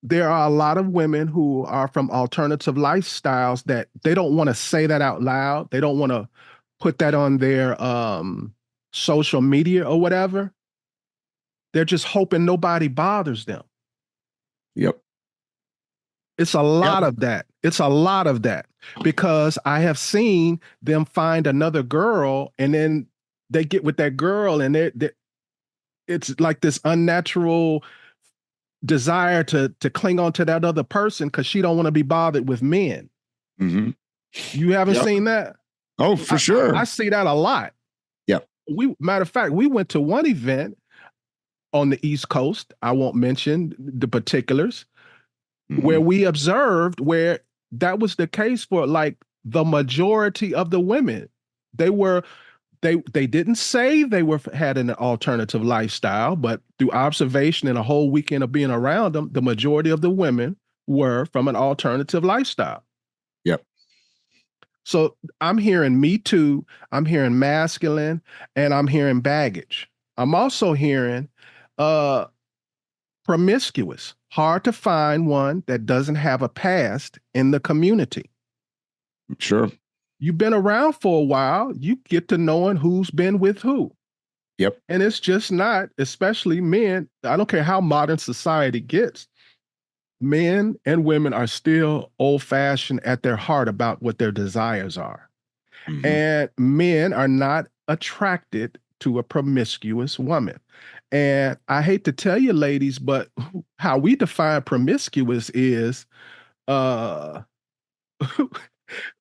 there are a lot of women who are from alternative lifestyles that they don't want to say that out loud. They don't want to put that on their social media or whatever. They're just hoping nobody bothers them.
Yep.
It's a lot of that. It's a lot of that, because I have seen them find another girl, and then they get with that girl, and it's like this unnatural desire to cling on to that other person because she don't want to be bothered with men.
Mm-hmm.
You haven't seen that?
Oh, for sure.
I see that a lot.
Yep.
Matter of fact, we went to one event on the East Coast. I won't mention the particulars, where we observed where that was the case for like the majority of the women. They were they didn't say they had an alternative lifestyle, but through observation and a whole weekend of being around them, the majority of the women were from an alternative lifestyle.
Yep.
So I'm hearing Me Too, I'm hearing masculine, and I'm hearing baggage. I'm also hearing promiscuous. Hard to find one that doesn't have a past in the community.
Sure.
You've been around for a while, you get to knowing who's been with who.
Yep.
And it's just not, especially men, I don't care how modern society gets, men and women are still old-fashioned at their heart about what their desires are. Mm-hmm. And men are not attracted to a promiscuous woman. And I hate to tell you, ladies, but how we define promiscuous is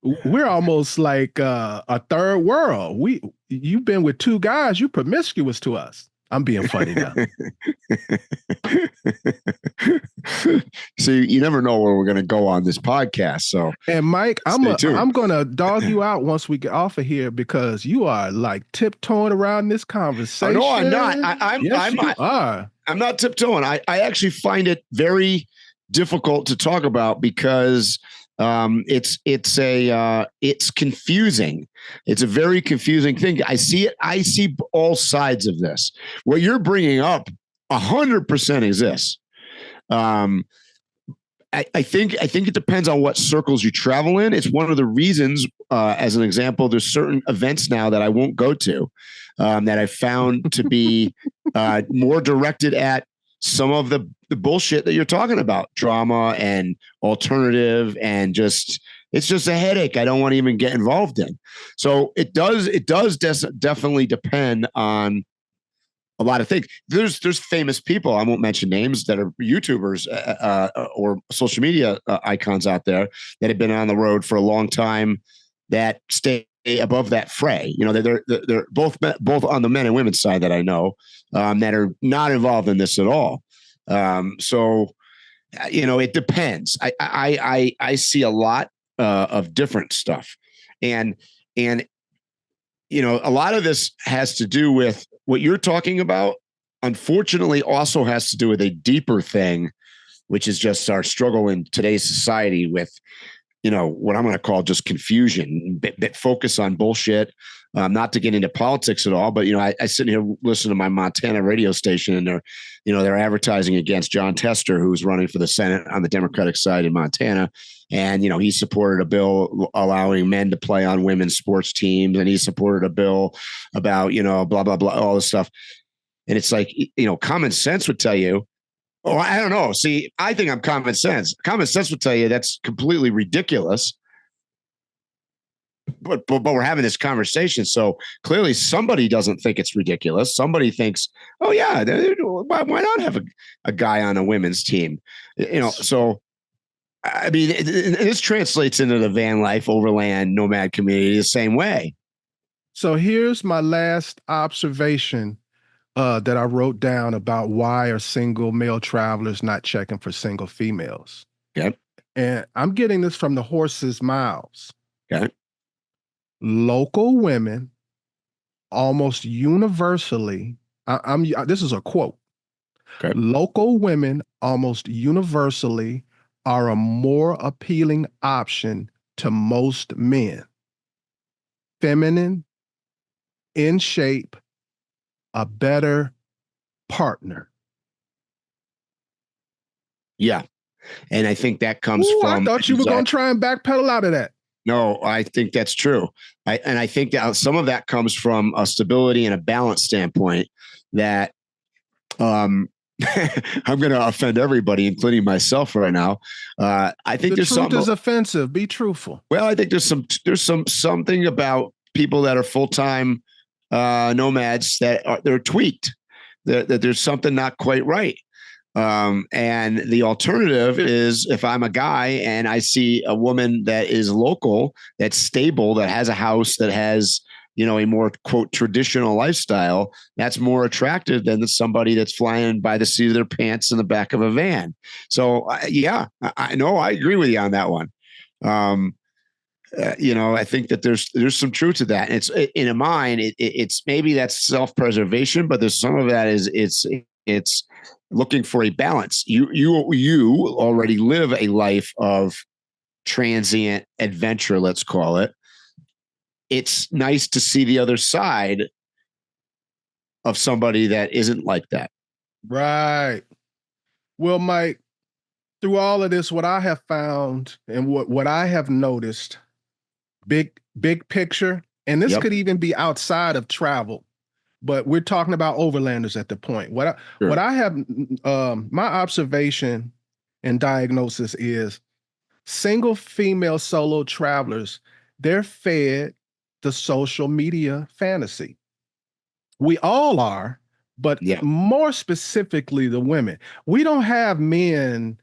we're almost like a third world. You've been with two guys, you promiscuous to us. I'm being funny now.
So you never know where we're going to go on this podcast. So,
and Mike, I'm going to dog you out once we get off of here because you are like tiptoeing around this conversation.
No, I'm not. I'm not tiptoeing. I actually find it very difficult to talk about because it's confusing. It's a very confusing thing. I see it. I see all sides of this. What you're bringing up 100% exists. I think it depends on what circles you travel in. It's one of the reasons, as an example, there's certain events now that I won't go to, that I found to be more directed at some of the bullshit that you're talking about, drama and alternative, and it's just a headache I don't want to even get involved in. So it does definitely depend on a lot of things. There's famous people, I won't mention names, that are YouTubers or social media icons out there that have been on the road for a long time that stay above that fray. You know, they're both on the men and women's side that I know that are not involved in this at all. So, you know, it depends. I see a lot of different stuff, and you know, a lot of this has to do with what you're talking about. Unfortunately, also has to do with a deeper thing, which is just our struggle in today's society with, you know, what I'm going to call just confusion, bit focus on bullshit. Not to get into politics at all, but, you know, I sit here, listen to my Montana radio station, and they're advertising against John Tester, who's running for the Senate on the Democratic side in Montana. And, you know, he supported a bill allowing men to play on women's sports teams. And he supported a bill about, you know, blah, blah, blah, all this stuff. And it's like, you know, common sense would tell you, oh, I don't know. See, I think I'm common sense. Common sense would tell you that's completely ridiculous. But we're having this conversation, so clearly somebody doesn't think it's ridiculous. Somebody thinks, oh yeah, why not have a guy on a women's team? You know, so I mean, this translates into the van life, overland, nomad community the same way.
So here's my last observation that I wrote down about why are single male travelers not checking for single females.
Okay,
and I'm getting this from the horse's mouths.
Okay.
Local women almost universally, this is a quote.
Okay.
Local women almost universally are a more appealing option to most men. Feminine, in shape, a better partner.
Yeah. And I think that comes from.
I thought you were going to try and backpedal out of that.
No, I think that's true. I think that some of that comes from a stability and a balance standpoint that I'm going to offend everybody, including myself right now. I think there's something
is offensive. Be truthful.
Well, I think there's something about people that are full-time nomads that they're tweaked, that there's something not quite right. And the alternative is if I'm a guy and I see a woman that is local, that's stable, that has a house, that has, you know, a more quote traditional lifestyle, that's more attractive than somebody that's flying by the seat of their pants in the back of a van. So yeah, I know, I agree with you on that one. I think that there's some truth to that. And it's in mind, it's maybe that's self-preservation, but there's some of that is it's looking for a balance. You already live a life of transient adventure, let's call it. It's nice to see the other side of somebody that isn't like that.
Right. Well, Mike, through all of this, what I have found and what I have noticed, big picture, and this could even be outside of travel, but we're talking about overlanders at the point. What I have, my observation and diagnosis is single female solo travelers, they're fed the social media fantasy. We all are, but more specifically the women. We don't have men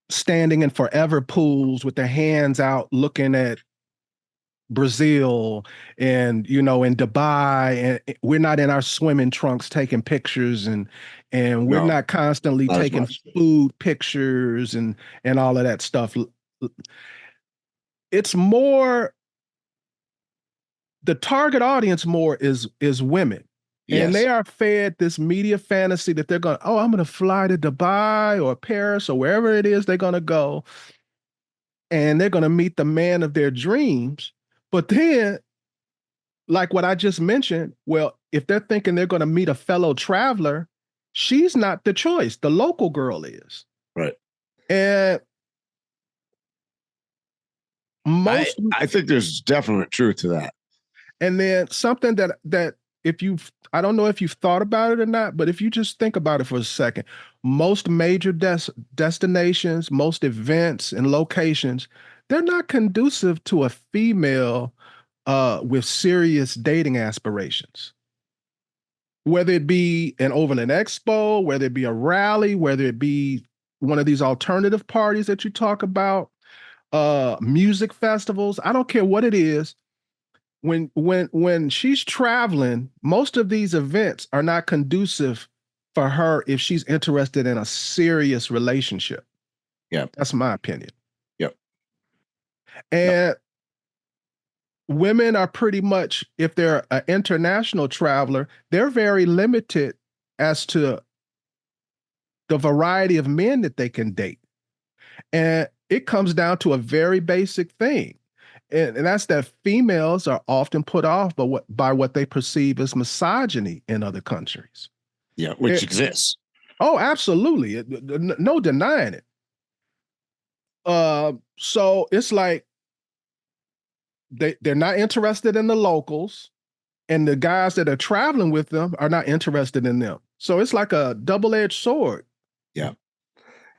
standing in forever pools with their hands out looking at Brazil and in Dubai, and we're not in our swimming trunks taking pictures, and we're not constantly taking food pictures and all of that stuff. It's more, the target audience more is women. And they are fed this media fantasy that they're going, I'm going to fly to Dubai or Paris or wherever it is they're going to go, and they're going to meet the man of their dreams. But then, like what I just mentioned, well, if they're thinking they're going to meet a fellow traveler, she's not the choice. The local girl is.
Right.
And
I think there's definite truth to that.
And then something that I don't know if you've thought about it or not, but if you just think about it for a second, most major destinations, most events and locations, they're not conducive to a female with serious dating aspirations. Whether it be an Overland Expo, whether it be a rally, whether it be one of these alternative parties that you talk about, music festivals, I don't care what it is. When she's traveling, most of these events are not conducive for her if she's interested in a serious relationship.
Yeah.
That's my opinion.
Yep.
And women are pretty much, if they're an international traveler, they're very limited as to the variety of men that they can date. And it comes down to a very basic thing. And that's that females are often put off by what they perceive as misogyny in other countries.
Yeah, which exists.
Oh, absolutely. No denying it. So it's like they're not interested in the locals, and the guys that are traveling with them are not interested in them. So it's like a double-edged sword.
Yeah.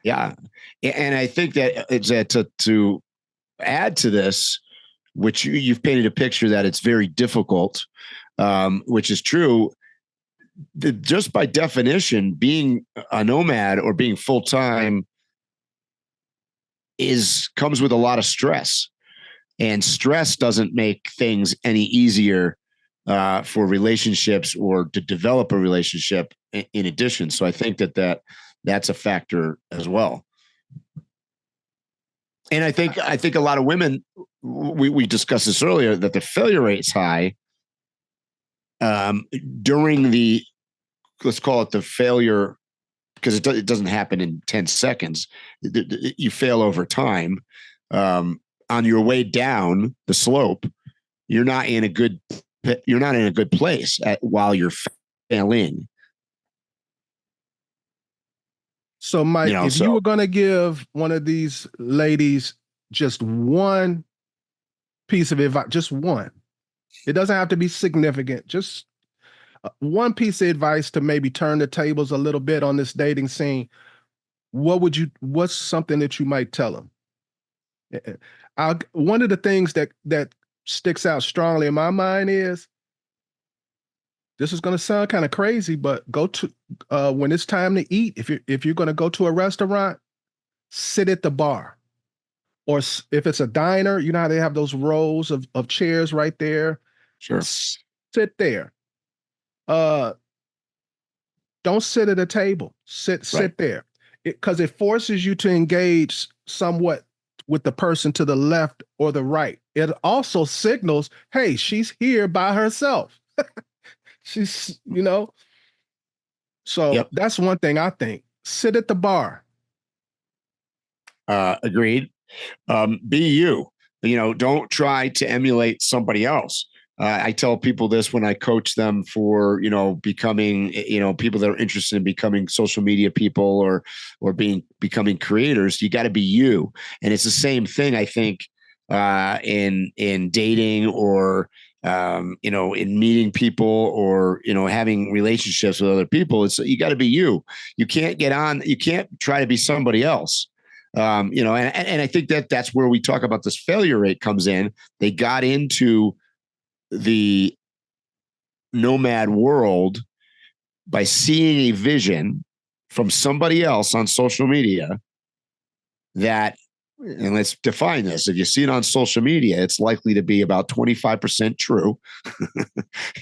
Yeah. And I think that it's to add to this, which you've painted a picture that it's very difficult, which is true. Just by definition, being a nomad or being full-time comes with a lot of stress, and stress doesn't make things any easier for relationships or to develop a relationship in addition. So I think that's a factor as well. And I think a lot of women, we discussed this earlier, that the failure rate's high during the, let's call it the failure, because it doesn't happen in 10 seconds. You fail over time. On your way down the slope, you're not in a good place while you're failing.
So, Mike, you were going to give one of these ladies just one piece of advice, just one. It doesn't have to be significant. Just one piece of advice to maybe turn the tables a little bit on this dating scene. What's something that you might tell them? One of the things that sticks out strongly in my mind is, this is going to sound kind of crazy, but go to when it's time to eat. If you're going to go to a restaurant, sit at the bar, or if it's a diner, you know how they have those rows of chairs right there.
Sure,
sit there. Don't sit at a table. Sit there, because it forces you to engage somewhat with the person to the left or the right. It also signals, hey, she's here by herself. She's, so that's one thing I think. Sit at the bar.
Agreed. Be you. Don't try to emulate somebody else. I tell people this when I coach them for, becoming, people that are interested in becoming social media people or becoming creators. You got to be you. And it's the same thing, I think, in dating or, in meeting people or, having relationships with other people. It's, you got to be you. You can't try to be somebody else. And I think that's where we talk about this failure rate comes in. They got into the nomad world by seeing a vision from somebody else on social media that, and let's define this. If you see it on social media, it's likely to be about 25% true.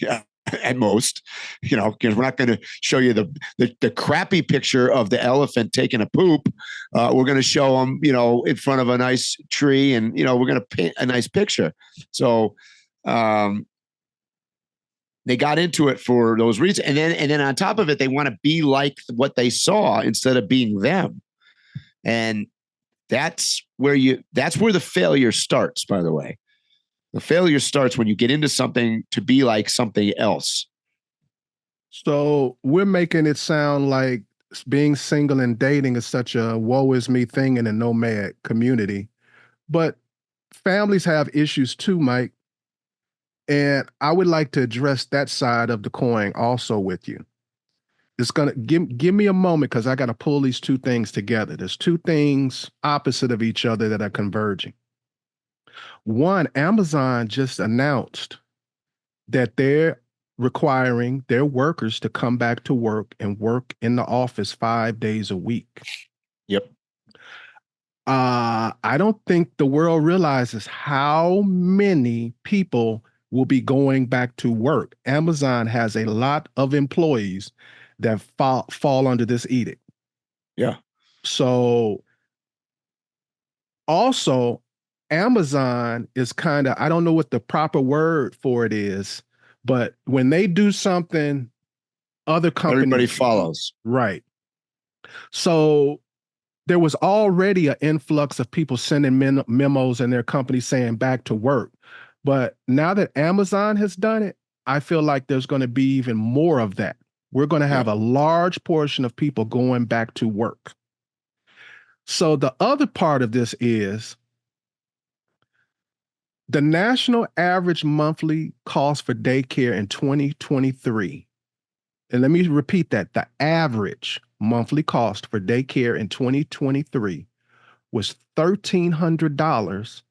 Yeah. At most, because we're not going to show you the crappy picture of the elephant taking a poop. We're going to show them, in front of a nice tree, and we're going to paint a nice picture. So they got into it for those reasons, and then on top of it, they want to be like what they saw instead of being them. And that's where the failure starts. By the way. The failure starts when you get into something to be like something else.
So we're making it sound like being single and dating is such a woe is me thing in the nomad community. But families have issues too, Mike. And I would like to address that side of the coin also with you. It's going to give me a moment because I got to pull these two things together. There's two things opposite of each other that are converging. One, Amazon just announced that they're requiring their workers to come back to work and work in the office 5 days a week.
Yep.
I don't think the world realizes how many people will be going back to work. Amazon has a lot of employees that fall under this edict.
Yeah.
So also, Amazon is kind of, I don't know what the proper word for it is, but when they do something, other companies.
Everybody follows.
Right. So there was already an influx of people sending memos in their company saying back to work. But now that Amazon has done it, I feel like there's going to be even more of that. We're going to have a large portion of people going back to work. So the other part of this is the national average monthly cost for daycare in 2023. And let me repeat that. The average monthly cost for daycare in 2023 was $1,300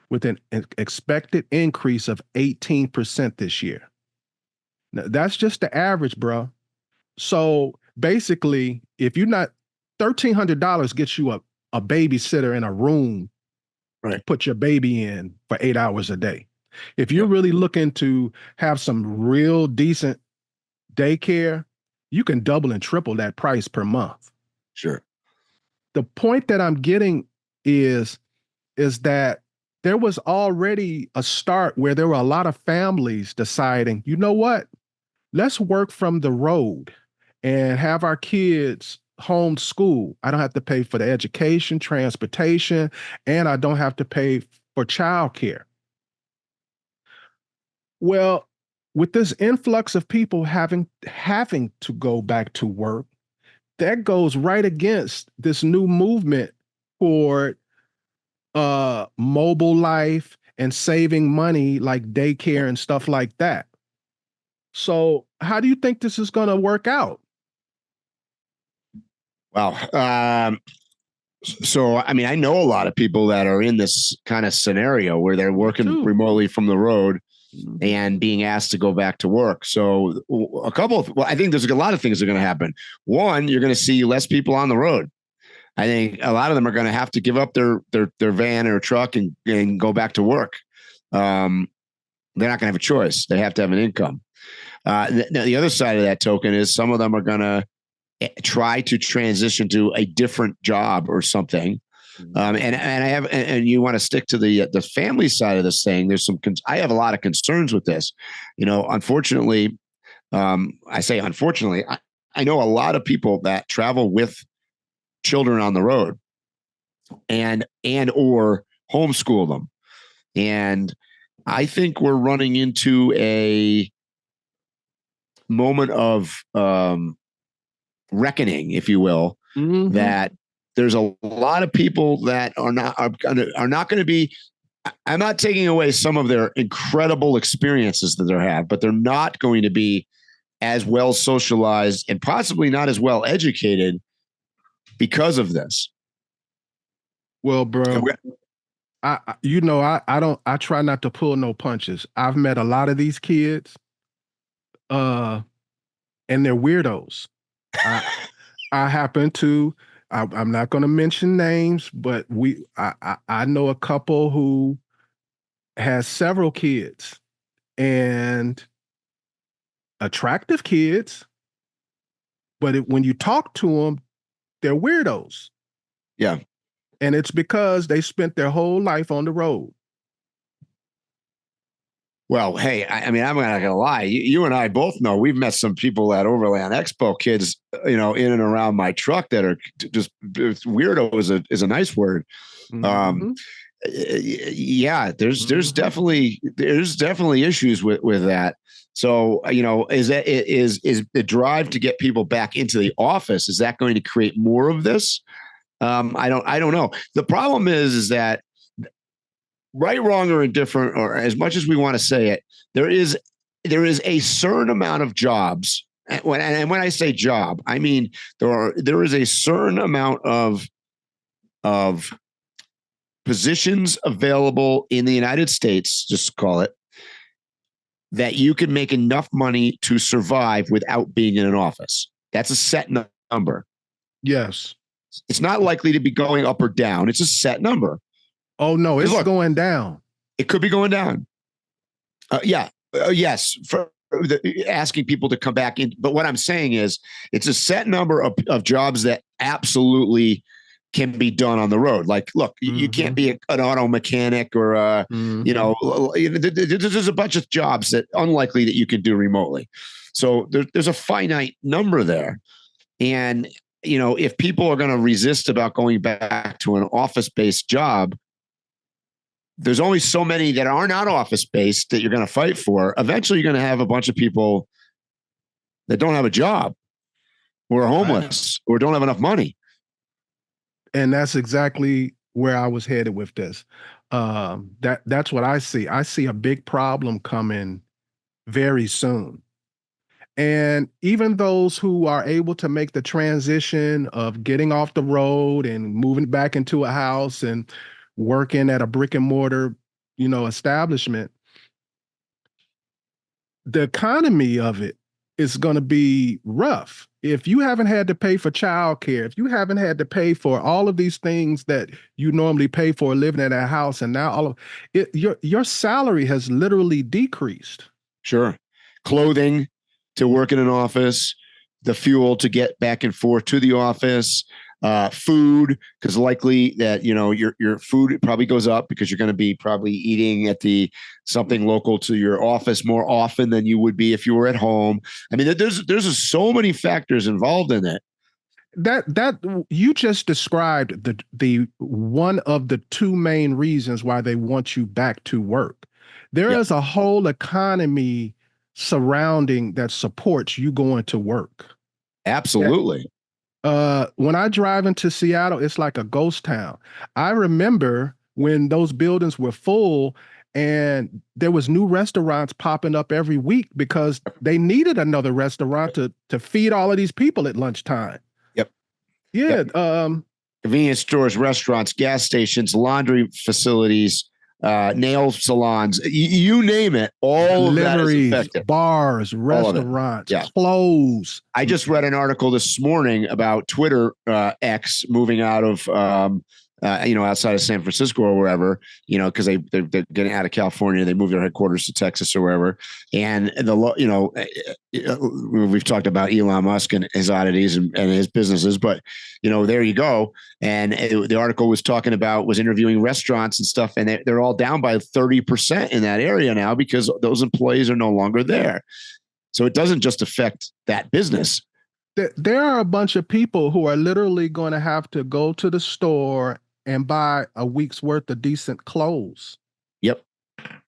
with an expected increase of 18% this year. Now, that's just the average, bro. So basically, if you're not, $1,300 gets you a babysitter in a room, right? Put your baby in for 8 hours a day. If you're really looking to have some real decent daycare, you can double and triple that price per month.
Sure.
The point that I'm getting is that there was already a start where there were a lot of families deciding, you know what, let's work from the road and have our kids homeschool. I don't have to pay for the education, transportation, and I don't have to pay for childcare. Well, with this influx of people having to go back to work, that goes right against this new movement for mobile life and saving money like daycare and stuff like that. So how do you think this is going to work out?
Wow. So, I mean, I know a lot of people that are in this kind of scenario where they're working remotely from the road and being asked to go back to work. So I think there's a lot of things that are going to happen. One, you're going to see less people on the road. I think a lot of them are going to have to give up their van or truck and go back to work. They're not going to have a choice. They have to have an income. The other side of that token is some of them are going to try to transition to a different job or something And I have, and you want to stick to the family side of this thing. There's I have a lot of concerns with this. Unfortunately, I say unfortunately, I know a lot of people that travel with children on the road and or homeschool them. And I think we're running into a moment of reckoning, if you will, that there's a lot of people that are not going to be. I'm not taking away some of their incredible experiences that they have, but they're not going to be as well socialized and possibly not as well educated because of this.
Well, bro, I try not to pull no punches. I've met a lot of these kids, and they're weirdos. I happen to. I'm not going to mention names, but I know a couple who has several kids and attractive kids, but when you talk to them, they're weirdos.
Yeah.
And it's because they spent their whole life on the road.
Well, hey, I mean, I'm not going to lie. You and I both know we've met some people at Overland Expo, kids, in and around my truck that are just weirdo is a nice word. Yeah, there's definitely issues with that. So, is the drive to get people back into the office, is that going to create more of this? I don't know. The problem is that right, wrong, or indifferent, or as much as we want to say it, there is a certain amount of jobs. And when I say job, I mean there is a certain amount of positions available in the United States, just call it, that you can make enough money to survive without being in an office. That's a set number.
Yes.
It's not likely to be going up or down. It's a set number.
Oh, no, it's going down.
It could be going down. Yes. For asking people to come back in. But what I'm saying is it's a set number of jobs that absolutely can be done on the road. Like, look, you can't be an auto mechanic or, there's a bunch of jobs that unlikely that you can do remotely. So there's a finite number there. And, if people are going to resist about going back to an office-based job, there's only so many that are not office-based that you're going to fight for. Eventually, you're going to have a bunch of people that don't have a job or are homeless or don't have enough money.
And that's exactly where I was headed with this. That's what I see. I see a big problem coming very soon. And even those who are able to make the transition of getting off the road and moving back into a house and working at a brick and mortar, establishment, the economy of it is going to be rough. If you haven't had to pay for childcare, if you haven't had to pay for all of these things that you normally pay for living in a house, and now all of it, your salary has literally decreased.
Sure. Clothing to work in an office, the fuel to get back and forth to the office, food, because likely that, your food probably goes up because you're going to be probably eating at something local to your office more often than you would be if you were at home. I mean, there's so many factors involved in it.
That you just described the one of the two main reasons why they want you back to work. There is a whole economy surrounding that supports you going to work.
Absolutely.
When I drive into Seattle, it's like a ghost town. I remember when those buildings were full and there was new restaurants popping up every week because they needed another restaurant to feed all of these people at lunchtime.
Yep.
Yeah.
Yep. Convenience stores, restaurants, gas stations, laundry facilities, nail salons, you name it, all of that is affected.
Bars, restaurants, clothes.
I just read an article this morning about Twitter X moving out of outside of San Francisco or wherever, because they're getting out of California, they moved their headquarters to Texas or wherever. And we've talked about Elon Musk and his oddities and his businesses, but there you go. And the article was interviewing restaurants and stuff, and they're all down by 30% in that area now because those employees are no longer there. So it doesn't just affect that business.
There are a bunch of people who are literally going to have to go to the store and buy a week's worth of decent clothes.
Yep.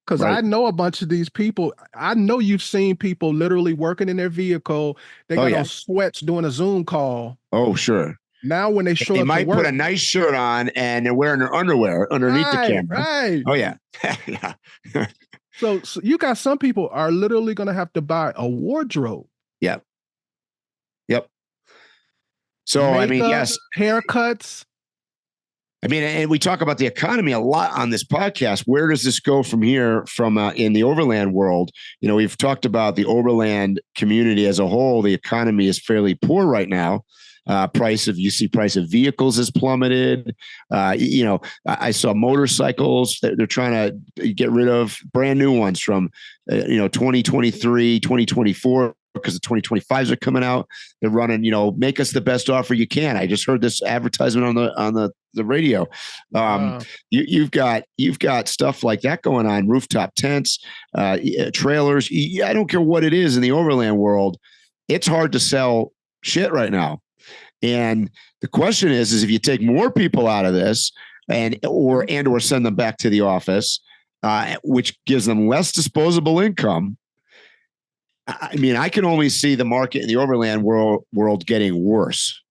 Because I know a bunch of these people. I know you've seen people literally working in their vehicle. They got on sweats doing a Zoom call.
Oh, sure.
Now when they show up,
they might put a nice shirt on and they're wearing their underwear underneath the camera.
Right.
Oh, yeah. Yeah.
So you got some people are literally going to have to buy a wardrobe.
Yep. Yep. So, makeup, I mean, yes.
Haircuts.
I mean, and we talk about the economy a lot on this podcast. Where does this go from here from in the overland world? We've talked about the overland community as a whole. The economy is fairly poor right now. Price of vehicles has plummeted. I saw motorcycles that they're trying to get rid of, brand new ones from 2023, 2024. Because the 2025s are coming out. They're running, make us the best offer you can. I just heard this advertisement on the radio. Wow. You've got stuff like that going on, rooftop tents, trailers. I don't care what it is in the overland world. It's hard to sell shit right now. And the question is if you take more people out of this or send them back to the office, which gives them less disposable income. I mean, I can only see the market in the overland world getting worse,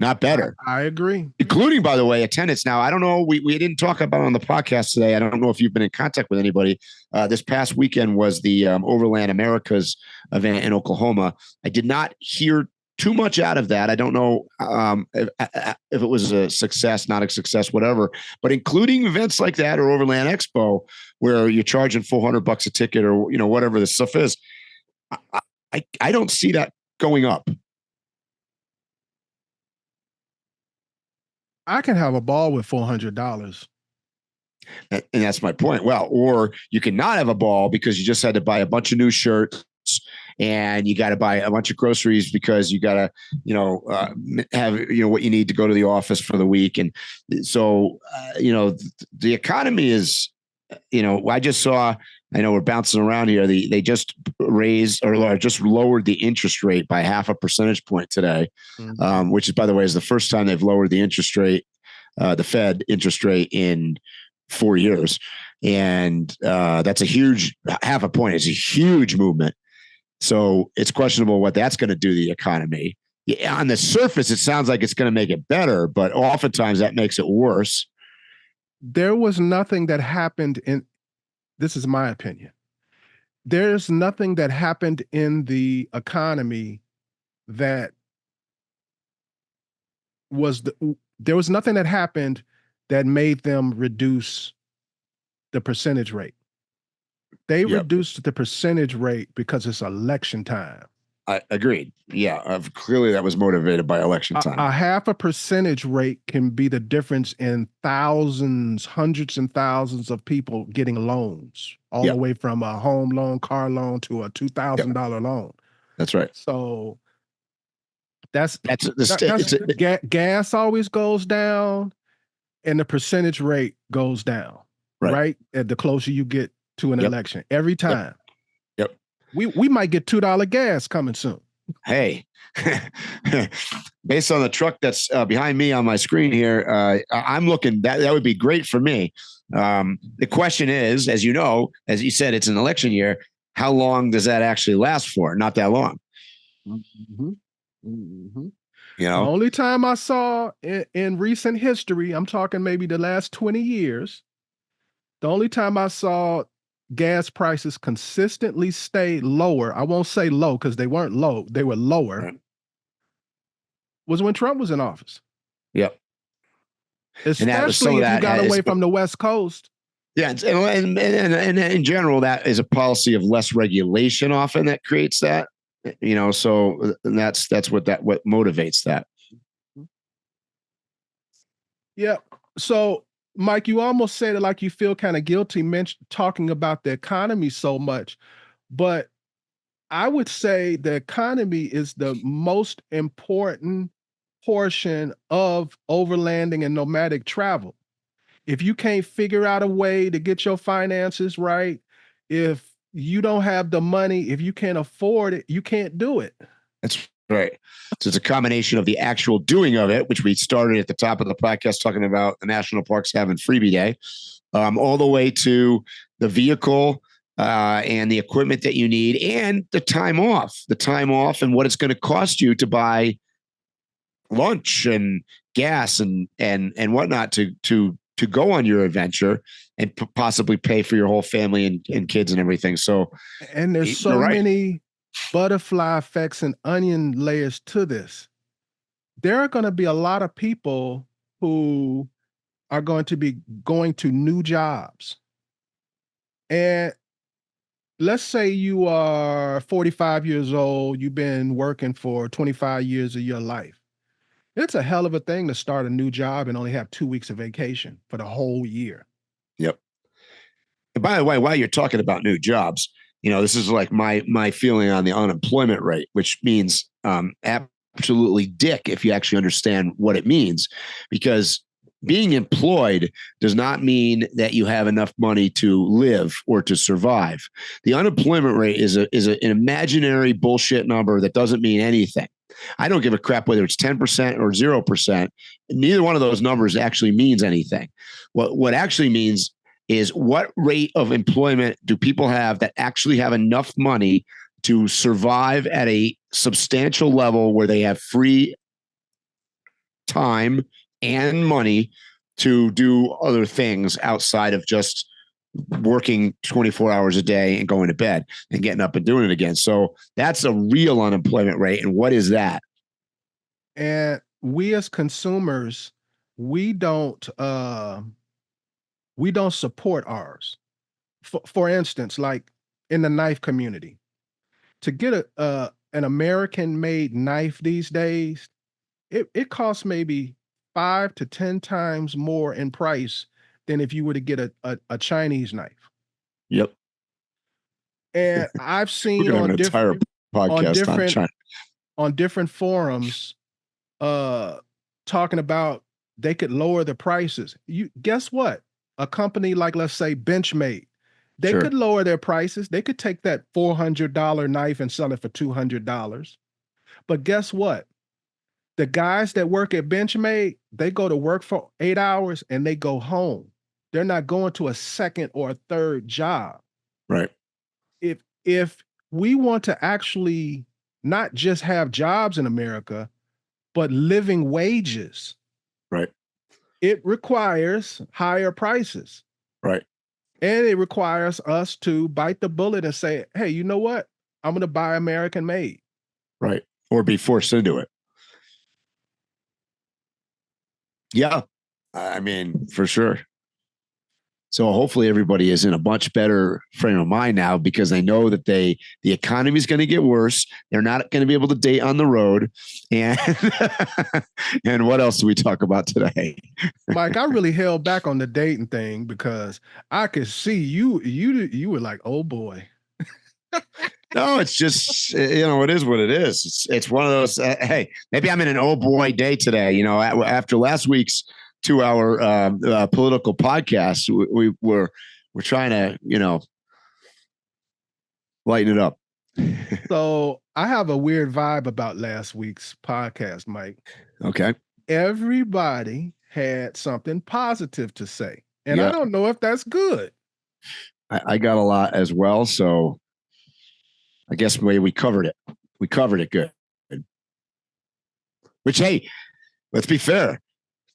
not better.
I agree.
Including, by the way, attendance. Now, I don't know. We didn't talk about it on the podcast today. I don't know if you've been in contact with anybody. This past weekend was the Overland Americas event in Oklahoma. I did not hear too much out of that. I don't know if it was a success, not a success, whatever. But including events like that or Overland Expo, where you're charging $400 a ticket or whatever the stuff is, I don't see that going up.
I can have a ball with $400.
And that's my point. Well, or you can not have a ball because you just had to buy a bunch of new shirts and you got to buy a bunch of groceries because you got to, have, what you need to go to the office for the week. And so, the economy is, I just saw, I know we're bouncing around here. They just raised or just lowered the interest rate by 0.5 percentage point today, which is, by the way, is the first time they've lowered the interest rate, the Fed interest rate in 4 years. And that's a huge 0.5 point. It's a huge movement. So it's questionable what that's going to do to the economy. Yeah, on the surface, it sounds like it's going to make it better, but oftentimes that makes it worse.
There was nothing that happened this is my opinion. There's nothing that happened in the economy that there was nothing that happened that made them reduce the percentage rate. They reduced the percentage rate because it's election time.
I agreed. Yeah, clearly that was motivated by election time.
A 0.5 percentage rate can be the difference in thousands, hundreds and thousands of people getting loans, all the way from a home loan, car loan to a $2,000 loan.
That's right.
So gas always goes down and the percentage rate goes down, right? At the closer you get to an election every time.
Yep.
We might get $2 gas coming soon.
Hey, based on the truck that's behind me on my screen here, I'm looking that would be great for me. The question is, as you know, as you said, it's an election year. How long does that actually last for? Not that long.
Mm-hmm. Mm-hmm. The only time I saw in recent history, I'm talking maybe the last 20 years, the only time I saw gas prices consistently stay lower, I won't say low because they weren't low, they were lower, was when Trump was in office.
Yep.
Especially if you got away from the West Coast.
Yeah, and in general, that is a policy of less regulation often that creates that. So that's what motivates that.
Yeah. So, Mike, you almost said it like you feel kind of guilty talking about the economy so much, but I would say the economy is the most important portion of overlanding and nomadic travel. If you can't figure out a way to get your finances right, if you don't have the money, if you can't afford it, you can't do it.
That's right. So it's a combination of the actual doing of it, which we started at the top of the podcast talking about the national parks having freebie day, all the way to the vehicle and the equipment that you need and the time off and what it's going to cost you to buy lunch and gas and whatnot to go on your adventure and possibly pay for your whole family and kids and everything. So,
and there's so many butterfly effects and onion layers to this. There are going to be a lot of people who are going to be going to new jobs. And let's say you are 45 years old, you've been working for 25 years of your life. It's a hell of a thing to start a new job and only have 2 weeks of vacation for the whole year.
Yep. And by the way, while you're talking about new jobs, this is like my feeling on the unemployment rate, which means absolutely dick if you actually understand what it means, because being employed does not mean that you have enough money to live or to survive. The unemployment rate is an imaginary bullshit number that doesn't mean anything. I don't give a crap whether it's 10% or 0%. Neither one of those numbers actually means anything. What actually means is what rate of employment do people have that actually have enough money to survive at a substantial level where they have free time and money to do other things outside of just working 24 hours a day and going to bed and getting up and doing it again. So that's a real unemployment rate. And what is that?
And we as consumers, we don't support ours. For instance, like in the knife community, to get an American-made knife these days, it costs maybe 5 to 10 times more in price than if you were to get a Chinese knife.
Yep.
And I've seen
on different podcast
on different forums talking about they could lower the prices. You guess what? A company like, let's say, Benchmade, they could lower their prices. They could take that $400 knife and sell it for $200. But guess what? The guys that work at Benchmade, they go to work for 8 hours and they go home. They're not going to a second or a third job.
Right.
If we want to actually not just have jobs in America, but living wages,
right,
it requires higher prices.
Right.
And it requires us to bite the bullet and say, hey, you know what? I'm going to buy American made.
Right. Or be forced into it. Yeah. I mean, for sure. So hopefully everybody is in a much better frame of mind now because they know that the economy is going to get worse. They're not going to be able to date on the road. And and what else do we talk about today?
Mike, I really held back on the dating thing because I could see you were like, oh boy.
No, it's just, it is what it is. It's one of those, hey, maybe I'm in an oh boy day today. After last week's 2-hour political podcast, we're trying to, lighten it up.
So I have a weird vibe about last week's podcast, Mike.
Okay.
Everybody had something positive to say. And I don't know if that's good.
I got a lot as well. So I guess we covered it. We covered it good. Which, hey, let's be fair.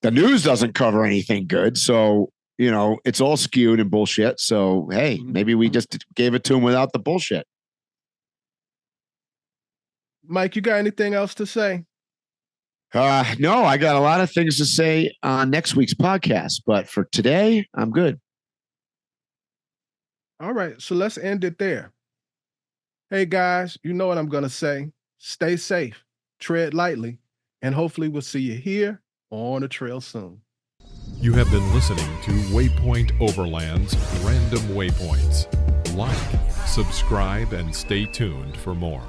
The news doesn't cover anything good. So, it's all skewed and bullshit. So, hey, maybe we just gave it to him without the bullshit.
Mike, you got anything else to say?
No, I got a lot of things to say on next week's podcast. But for today, I'm good.
All right. So let's end it there. Hey, guys, you know what I'm going to say. Stay safe, tread lightly, and hopefully we'll see you here on the trail soon.
You have been listening to Waypoint Overland's Random Waypoints. Like, subscribe, and stay tuned for more.